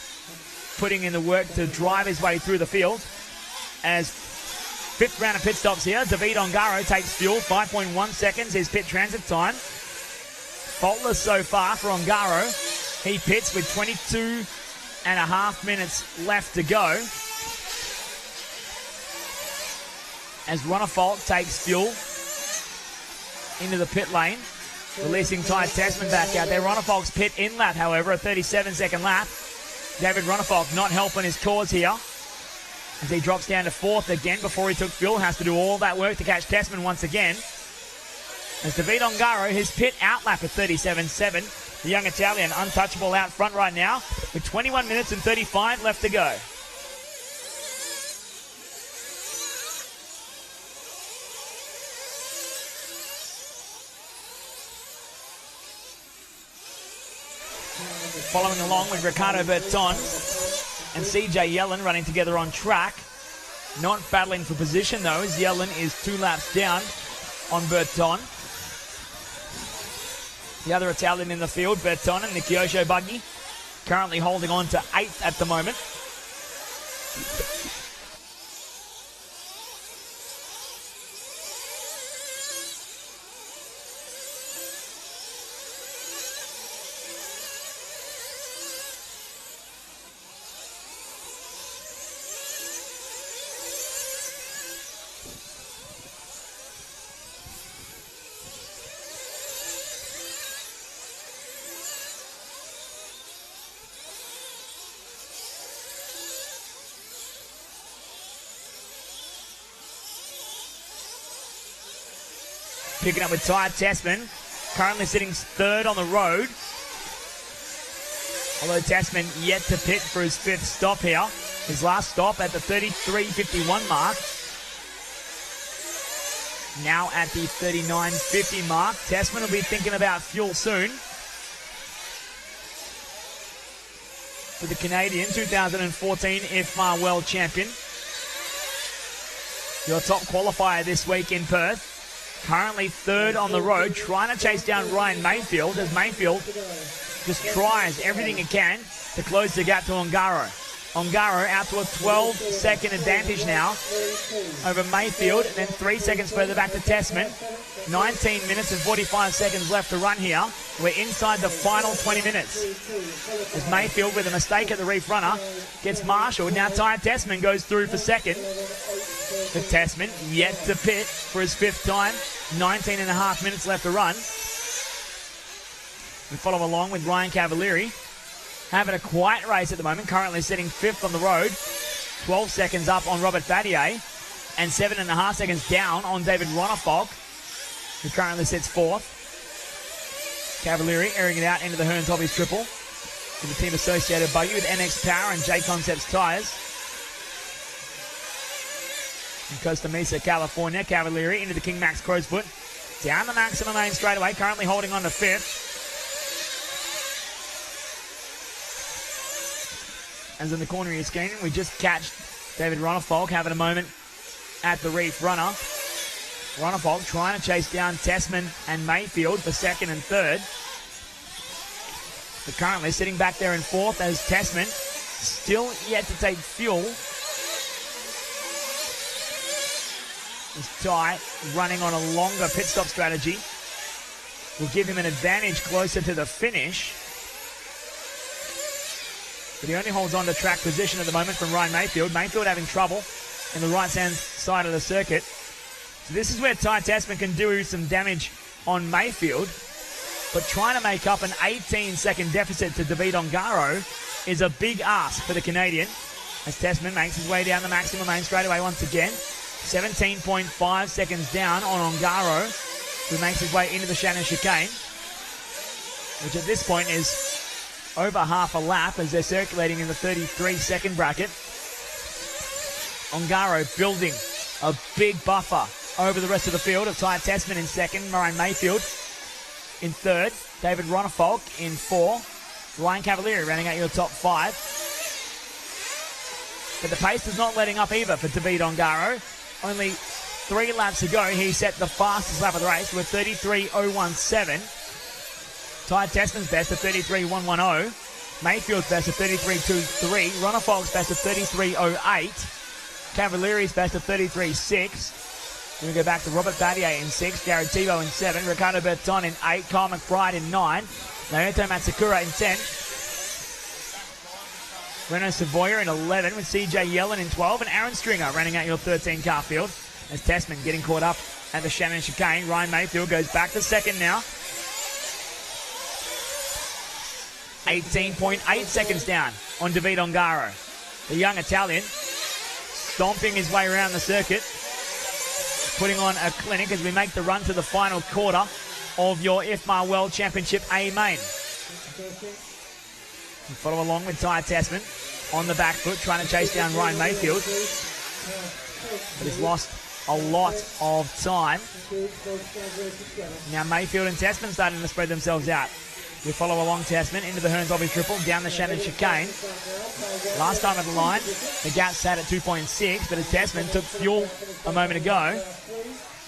putting in the work to drive his way through the field. As fifth round of pit stops here, David Ongaro takes fuel, 5.1 seconds his pit transit time. Faultless so far for Ongaro. He pits with 22.5 minutes left to go. As Runnerfolk takes fuel into the pit lane, releasing Ty Tessman back out there. Runnerfolk's pit in lap, however, a 37-second lap. David Runnerfolk not helping his cause here as he drops down to fourth again before he took fuel. Has to do all that work to catch Tessman once again. As David Ongaro, his pit outlap at 37.7. The young Italian untouchable out front right now with 21 minutes and 35 left to go. Following along with Ricardo Berton and CJ Yellen running together on track. Not battling for position though, as Yellen is 2 laps down on Berton. The other Italian in the field, Berton and the Kyosho buggy, currently holding on to 8th at the moment. Picking up with Ty Tessman, currently sitting 3rd on the road. Although Tessman yet to pit for his 5th stop here. His last stop at the 33.51 mark. Now at the 39.50 mark. Tessman will be thinking about fuel soon. For the Canadian 2014 IFMAR World Champion. Your top qualifier this week in Perth. Currently 3rd on the road, trying to chase down Ryan Mayfield as Mayfield just tries everything he can to close the gap to Ongaro. Ongaro out to a 12-second advantage now over Mayfield, and then 3 seconds further back to Tessman. 19 minutes and 45 seconds left to run here. We're inside the final 20 minutes. As Mayfield, with a mistake at the reef runner, gets marshalled. Now Ty Tessman goes through for second. But Tessman yet to pit for his 5th time. 19 and a half minutes left to run. We follow along with Ryan Cavalieri. Having a quiet race at the moment, currently sitting 5th on the road. 12 seconds up on Robert Battier. And 7.5 seconds down on David Ronnefolk, who currently sits 4th. Cavalieri airing it out into the Hearns Hobbies triple with the team associated buggy with NX Power and J Concepts tyres. In Costa Mesa, California, Cavalieri into the King Max Crowsfoot. Down the maximum main straightaway, currently holding on to 5th. As in the corner of your screen, we just catch David Ronnefolk having a moment at the reef runner. Ronnefolk trying to chase down Tessman and Mayfield for 2nd and 3rd. But currently sitting back there in 4th as Tessman still yet to take fuel. As Ty running on a longer pit stop strategy will give him an advantage closer to the finish. But he only holds on to track position at the moment from Ryan Mayfield. Mayfield having trouble in the right-hand side of the circuit. So this is where Ty Tessman can do some damage on Mayfield. But trying to make up an 18-second deficit to David Ongaro is a big ask for the Canadian. As Tessman makes his way down the maximum main straightaway once again. 17.5 seconds down on Ongaro, who makes his way into the Shannon chicane, which at this point is over half a lap as they're circulating in the 33-second bracket. Ongaro building a big buffer over the rest of the field of Ty Tessman in 2nd, Ryan Mayfield in 3rd, David Ronnefolk in 4, Ryan Cavalieri rounding out your top 5. But the pace is not letting up either for David Ongaro. Only 3 laps to go. He set the fastest lap of the race with 33.017. Ty Tessman's best at 33.110. Mayfield's best at 33.23. Ronnefolk's best at 33.08. Cavalieri's best at 33.6. Then we go back to Robert Battier in 6, Jared Tebow in 7, Ricardo Berton in 8, Kyle McBride in 9, Naoto Matsukura in 10. Renault Savoya in 11 with CJ Yellen in 12 and Aaron Stringer running out your 13 car field as Tessman getting caught up at the Shannon chicane. Ryan Mayfield goes back to 2nd now. 18.8 seconds down on David Ongaro. The young Italian stomping his way around the circuit. putting on a clinic as we make the run to the final quarter of your IFMAR World Championship A main. We follow along with Ty Tessman on the back foot, trying to chase down Ryan Mayfield. But he's lost a lot of time. Now Mayfield and Tessman starting to spread themselves out. We follow along Tessman into the Hearns Lobby triple, down the Shannon chicane. Last time at the line, the gap sat at 2.6, but as Tessman took fuel a moment ago,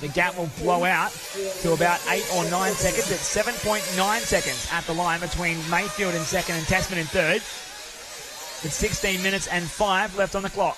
the gap will blow out to about 8 or 9 seconds at 7.9 seconds at the line between Mayfield in second and Tessman in third. With 16 minutes and 5 left on the clock.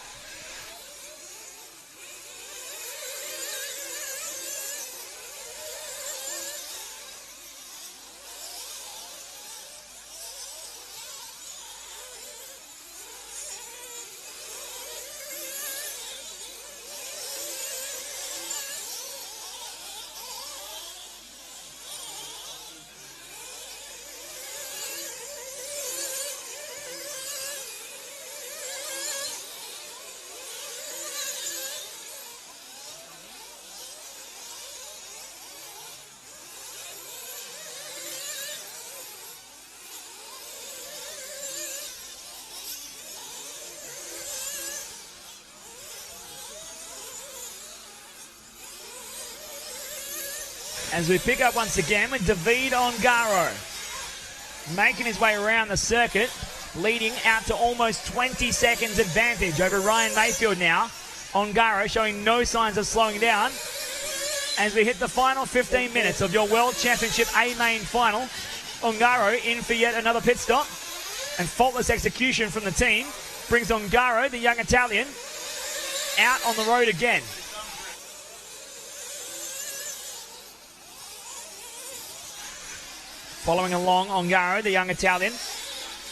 As we pick up once again with David Ongaro making his way around the circuit, leading out to almost 20 seconds advantage over Ryan Mayfield now. Ongaro showing no signs of slowing down as we hit the final 15 minutes of your World Championship A main final. Ongaro in for yet another pit stop, and faultless execution from the team brings Ongaro, the young Italian, out on the road again. Following along, Ongaro, the young Italian,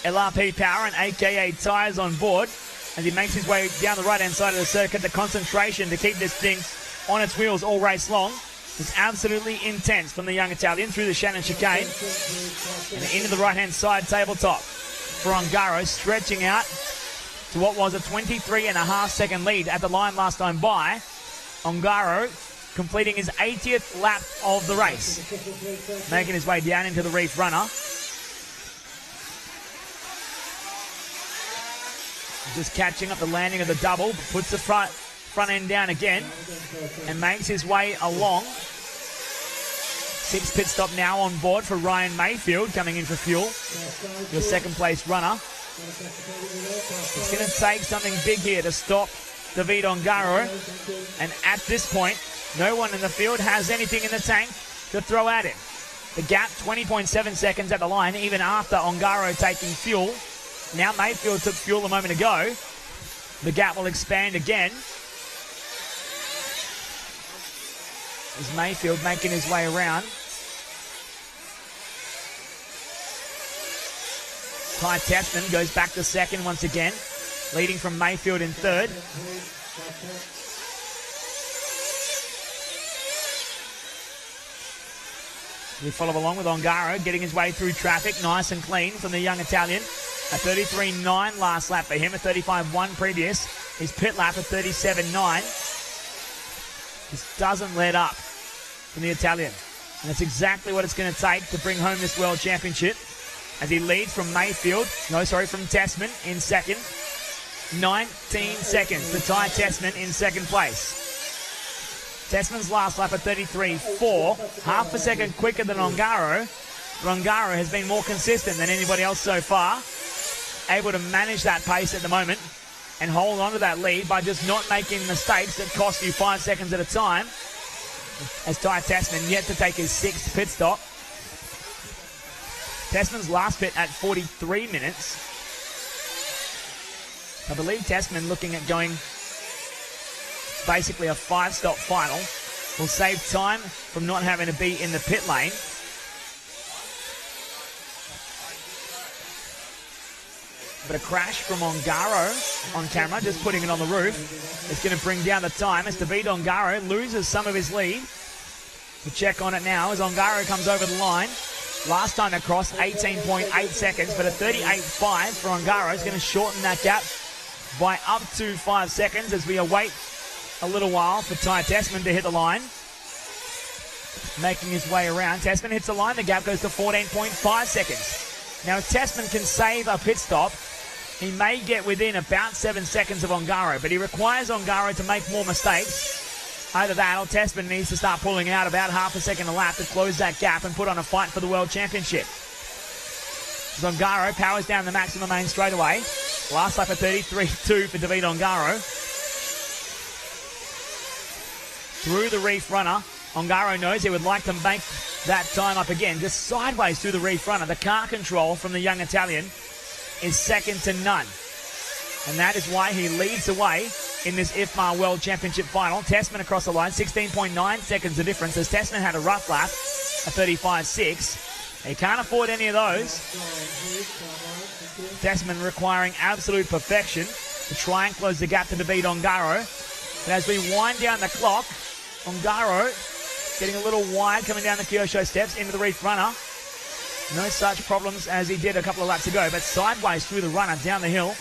LRP Power and AKA Tyres on board as he makes his way down the right-hand side of the circuit. The concentration to keep this thing on its wheels all race long is absolutely intense from the young Italian through the Shannon chicane and into the right-hand side tabletop for Ongaro, stretching out to what was a 23.5 second lead at the line last time by. Ongaro completing his 80th lap of the race, making his way down into the reef runner. Just catching up the landing of the double, puts the front end down again and makes his way along. 6th pit stop now on board for Ryan Mayfield coming in for fuel, your second place runner. It's going to take something big here to stop David Ongaro, and at this point no one in the field has anything in the tank to throw at him. The gap, 20.7 seconds at the line, even after Ongaro taking fuel. Now Mayfield took fuel a moment ago. The gap will expand again as Mayfield making his way around. Ty Tessman goes back to second once again, leading from Mayfield in third. We follow along with Ongaro getting his way through traffic nice and clean from the young Italian. A 33.9 last lap for him, a 35.1 previous. His pit lap, a 37.9. Just doesn't let up from the Italian. And that's exactly what it's going to take to bring home this World Championship as he leads from Tessman in second. 19 seconds for Ty Tessman in second place. Tessman's last lap at 33.4, half a second quicker than Ongaro. But Ongaro has been more consistent than anybody else so far, able to manage that pace at the moment and hold on to that lead by just not making mistakes that cost you 5 seconds at a time. As Ty Tessman yet to take his 6th pit stop. Tessman's last pit at 43 minutes. I believe Tessman looking at going basically a 5-stop final will save time from not having to be in the pit lane. But a crash from Ongaro on camera, just putting it on the roof. It's going to bring down the time as David Ongaro loses some of his lead. We'll check on it now as Ongaro comes over the line. Last time across, 18.8 seconds, but a 38.5 for Ongaro is going to shorten that gap by up to 5 seconds as we await a little while for Ty Tessman to hit the line. Making his way around. Tessman hits the line. The gap goes to 14.5 seconds. Now, if Tessman can save a pit stop, he may get within about 7 seconds of Ongaro, but he requires Ongaro to make more mistakes. Either that or Tessman needs to start pulling out about half a second a lap to close that gap and put on a fight for the World Championship. Ongaro powers down the maximum main straight away. Last lap at 33.2 for David Ongaro. Through the reef runner. Ongaro knows he would like to make that time up again. Just sideways through the reef runner. The car control from the young Italian is second to none. And that is why he leads away in this IFMAR World Championship final. Tessman across the line, 16.9 seconds of difference as Tessman had a rough lap, a 35.6. He can't afford any of those. Tessman requiring absolute perfection to try and close the gap to David Ongaro. But as we wind down the clock, Ongaro getting a little wide coming down the Kyosho steps into the reef runner. No such problems as he did a couple of laps ago, but sideways through the runner down the hill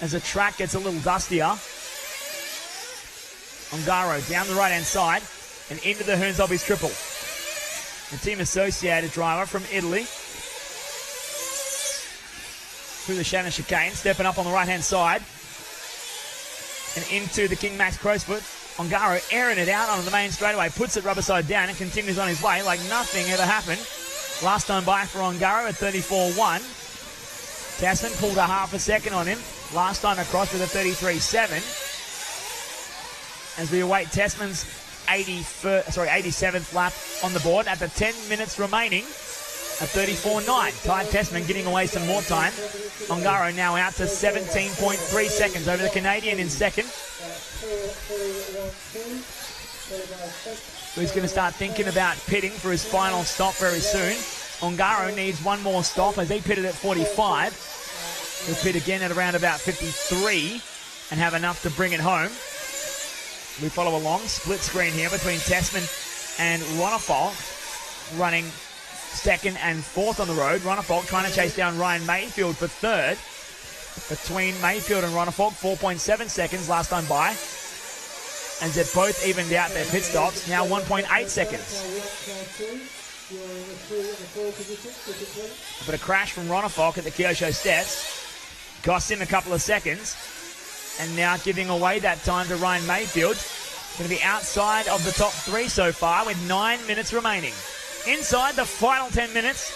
as the track gets a little dustier. Ongaro down the right-hand side and into the Hernzobby's triple. The team associated driver from Italy through the Shannon chicane, stepping up on the right-hand side and into the King Max Crowsfoot. Ongaro airing it out onto the main straightaway, puts it rubber side down and continues on his way like nothing ever happened. Last time by for Ongaro at 34.1. Tessman pulled a half a second on him. Last time across with a 33.7. As we await Tessman's 87th lap on the board at the 10 minutes remaining at 34.9. Ty Tessman getting away some more time. Ongaro now out to 17.3 seconds over the Canadian in second. Who's going to start thinking about pitting for his final stop very soon. Ongaro needs one more stop as he pitted at 45. He'll pit again at around about 53 and have enough to bring it home. We follow along, split screen here between Tessman and Ronnefolk, running second and fourth on the road. Ronnefolk trying to chase down Ryan Mayfield for third. Between Mayfield and Ronnefolk, 4.7 seconds last time by. And they've both evened out their pit stops, now 1.8 seconds. But a crash from Ronnefolk at the Kyosho steps cost him a couple of seconds. And now giving away that time to Ryan Mayfield. Going to be outside of the top three so far with 9 minutes remaining. Inside the final 10 minutes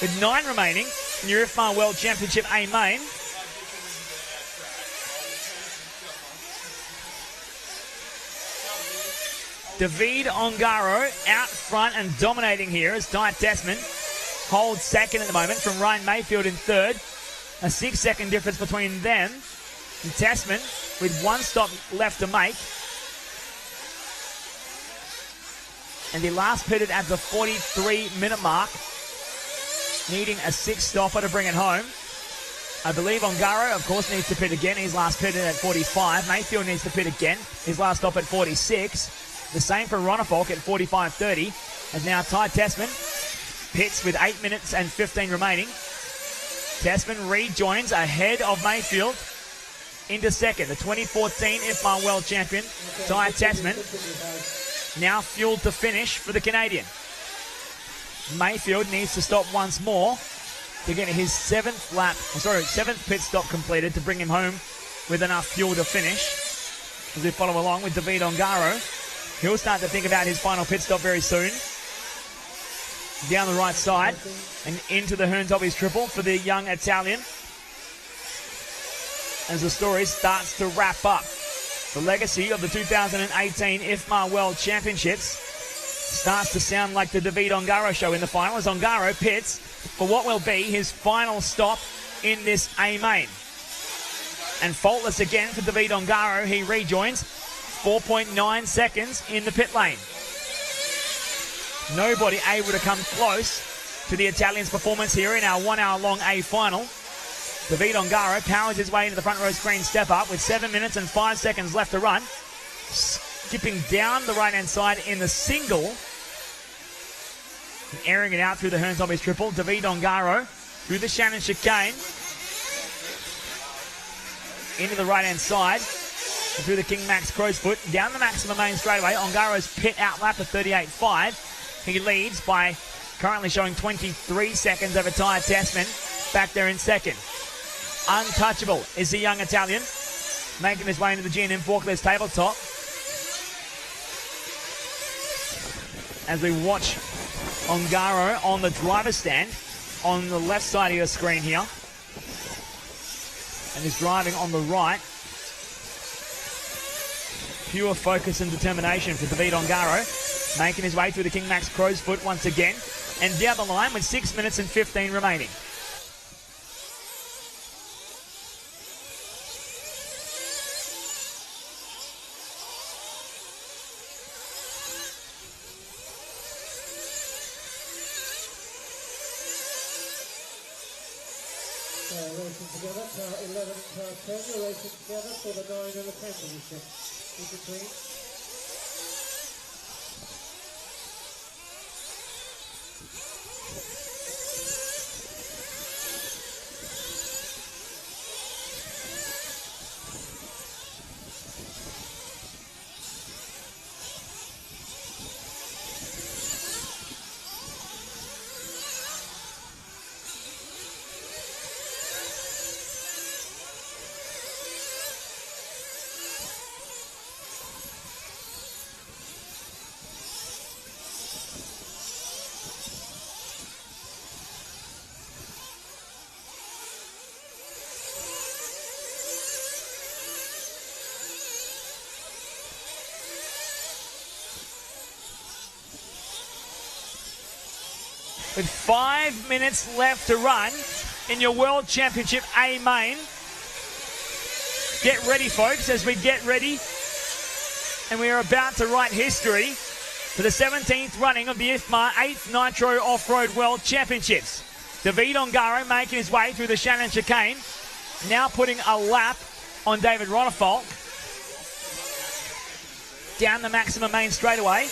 with 9 remaining in your IFMAR World Championship A main. David Ongaro out front and dominating here as Ty Tessman holds second at the moment from Ryan Mayfield in third. A 6-second difference between them. And Tessman with one stop left to make. And he last pitted at the 43-minute mark, needing a 6-stopper to bring it home. I believe Ongaro, of course, needs to pit again. He's last pitted at 45. Mayfield needs to pit again. His last stop at 46. The same for Ronnefolk at 45.30. As now Ty Tessman pits with 8 minutes and 15 remaining. Tessman rejoins ahead of Mayfield into second. The 2014 IFMAR World Champion, Ty Tessman, now fueled to finish for the Canadian. Mayfield needs to stop once more to get his seventh pit stop completed to bring him home with enough fuel to finish. As we follow along with David Ongaro, he'll start to think about his final pit stop very soon. Down the right side and into the Hernzobby's triple for the young Italian. As the story starts to wrap up. The legacy of the 2018 IFMAR World Championships starts to sound like the David Ongaro show in the final as Ongaro pits for what will be his final stop in this A main. And faultless again for David Ongaro. He rejoins 4.9 seconds in the pit lane. Nobody able to come close to the Italian's performance here in our 1 hour long A final. David Ongaro powers his way into the front row screen step up with 7 minutes and 5 seconds left to run. Skipping down the right-hand side in the single. And airing it out through the Hernzobby's triple. David Ongaro through the Shannon chicane. Into the right-hand side. through the King Max Crowsfoot, down the maximum main straightaway. Ongaro's pit out lap of 38.5. He leads by currently showing 23 seconds over Ty Tessman, back there in second. Untouchable is the young Italian, making his way into the G&M Forklifts tabletop. As we watch Ongaro on the driver's stand on the left side of your screen here. And he's driving on the right. Pure focus and determination for David Ongaro, making his way through the King Max Crowsfoot once again. And down the line with 6 minutes and 15 remaining. Racing together, car 11 and car 10, they're racing together for the 9 and the 10 position. In between. With 5 minutes left to run in your World Championship A main. Get ready, folks, as we get ready. And we are about to write history for the 17th running of the IFMAR 8th Nitro Off-Road World Championships. David Ongaro making his way through the Shannon chicane. Now putting a lap on David Ronnefolk. Down the maximum main straightaway.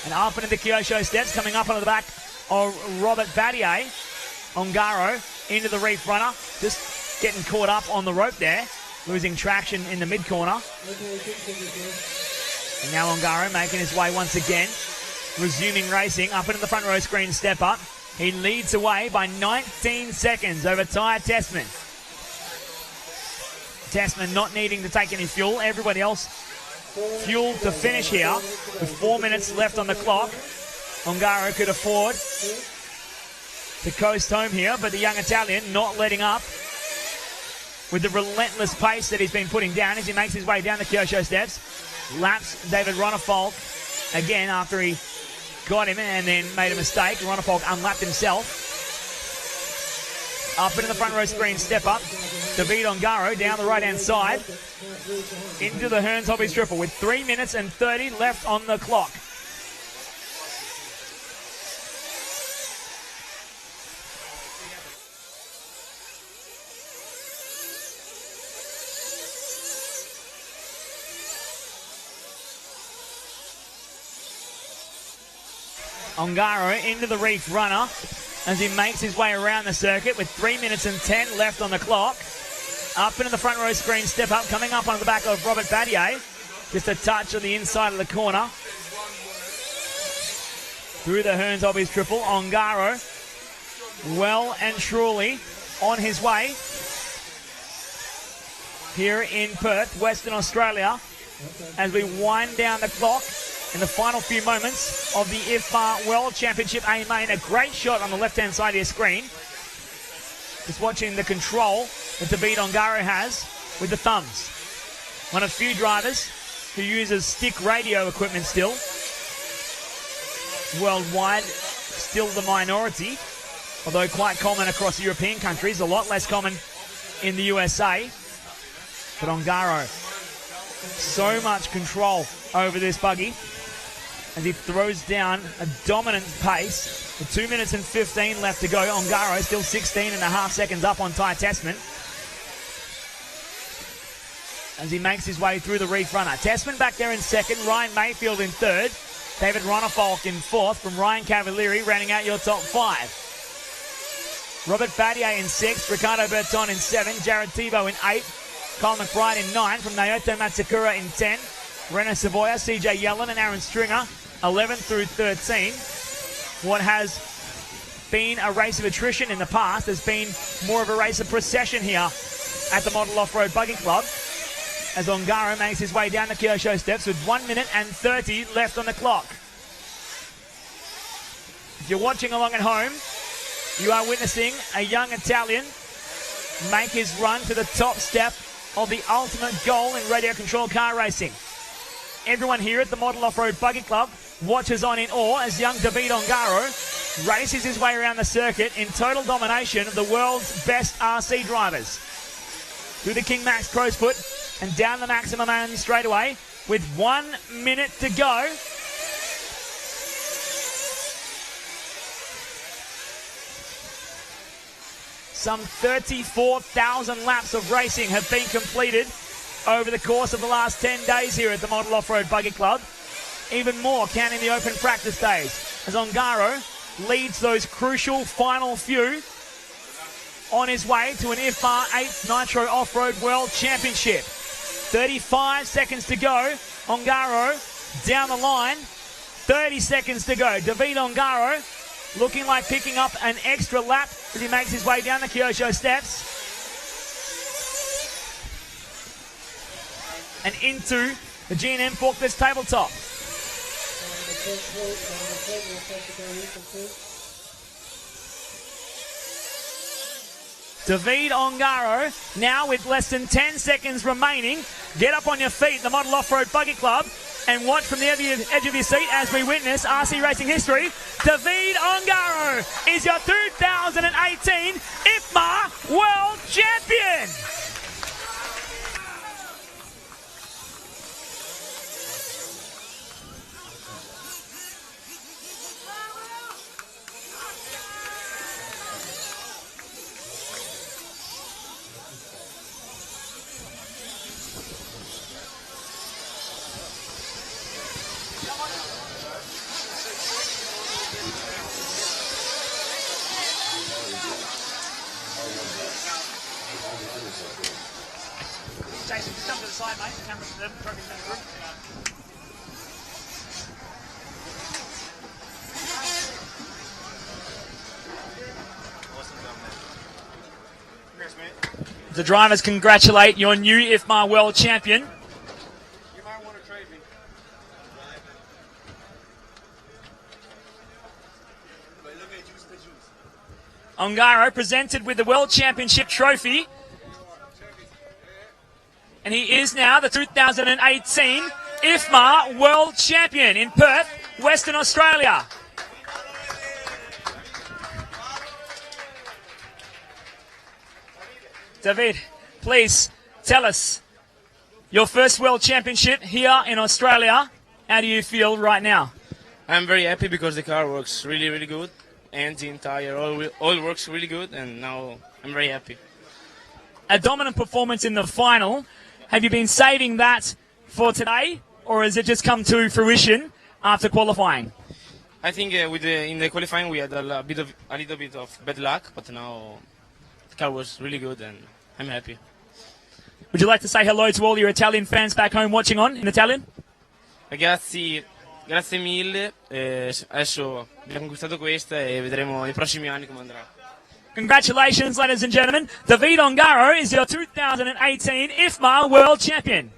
And up into the Kyosho steps, coming up onto the back of Robert Battier. Ongaro into the reef runner, just getting caught up on the rope there, losing traction in the mid-corner. And now Ongaro making his way once again, resuming racing, up into the front row screen step up. He leads away by 19 seconds over Ty Tessman. Tessman not needing to take any fuel, everybody else fuel to finish here with 4 minutes left on the clock. Ongaro could afford to coast home here, but the young Italian not letting up with the relentless pace that he's been putting down as he makes his way down the Kyosho steps. Laps David Ronnefolk again after he got him and then made a mistake. Ronnefolk unlapped himself. Up into the front row screen step up. David Ongaro down the right hand side into the Hearns Hobbies Triple with 3 minutes and 30 left on the clock. Ongaro into the reef runner as he makes his way around the circuit with 3 minutes and 10 left on the clock. Up into the front row screen step up, coming up on the back of Robert Battier. Just a touch on the inside of the corner. Through the Hearns Hobbies Triple, Ongaro well and truly on his way here in Perth, Western Australia, as we wind down the clock in the final few moments of the IFMAR World Championship A main. A great shot on the left-hand side of your screen. Just watching the control that David Ongaro has with the thumbs. One of few drivers who uses stick radio equipment still. Worldwide, still the minority, although quite common across European countries, a lot less common in the USA. But Ongaro, so much control over this buggy as he throws down a dominant pace. With 2 minutes and 15 left to go. Ongaro still 16 and a half seconds up on Ty Tessman as he makes his way through the reef runner. Tessman back there in second, Ryan Mayfield in third, David Ronnefolk in fourth from Ryan Cavalieri, rounding out your top five. Robert Battier in sixth, Ricardo Berton in seventh, Jared Thibault in eighth, Colin McBride in 9, from Naoto Matsukura in 10, Rena Savoya, CJ Yellen and Aaron Stringer, 11 through 13. What has been a race of attrition in the past has been more of a race of procession here at the Model Off-Road Buggy Club, as Ongaro makes his way down the Kyosho steps with 1 minute and 30 left on the clock. If you're watching along at home, you are witnessing a young Italian make his run to the top step of the ultimate goal in radio-controlled car racing. Everyone here at the Model Off-Road Buggy Club watches on in awe as young David Ongaro races his way around the circuit in total domination of the world's best RC drivers. Through the King Max Crowsfoot and down the Maximum Man straightaway with 1 minute to go. Some 34,000 laps of racing have been completed over the course of the last 10 days here at the Model Off-Road Buggy Club. Even more counting the open practice days, as Ongaro leads those crucial final few on his way to an IFMAR 8th Nitro Off-Road World Championship. 35 seconds to go. Ongaro down the line. 30 seconds to go. David Ongaro looking like picking up an extra lap as he makes his way down the Kyosho steps and into the G&M Forklifts tabletop. David Ongaro now with less than 10 seconds remaining. Get up on your feet, the Model Off-Road Buggy Club, and watch from the edge of your seat as we witness RC racing history. David Ongaro is your 2018 IFMAR World Champion. Jason, just come to the side, mate. The camera's there. Trophy's in the room. Congrats, mate. The drivers congratulate your new IFMAR World Champion. You might want to trade me. Ongaro presented with the World Championship trophy. And he is now the 2018 IFMAR World Champion in Perth, Western Australia. David, please tell us your first World Championship here in Australia. How do you feel right now? I'm very happy because the car works really, really good. Engine, tire, all works really good, and now I'm very happy. A dominant performance in the final. Have you been saving that for today, or has it just come to fruition after qualifying? I think in the qualifying we had a little bit of bad luck, but now the car was really good, and I'm happy. Would you like to say hello to all your Italian fans back home watching on in Italian? Ragazzi, grazie mille. Adesso abbiamo conquistato questa e vedremo nei prossimi anni come andrà. Congratulations, ladies and gentlemen. David Ongaro is your 2018 IFMAR World Champion.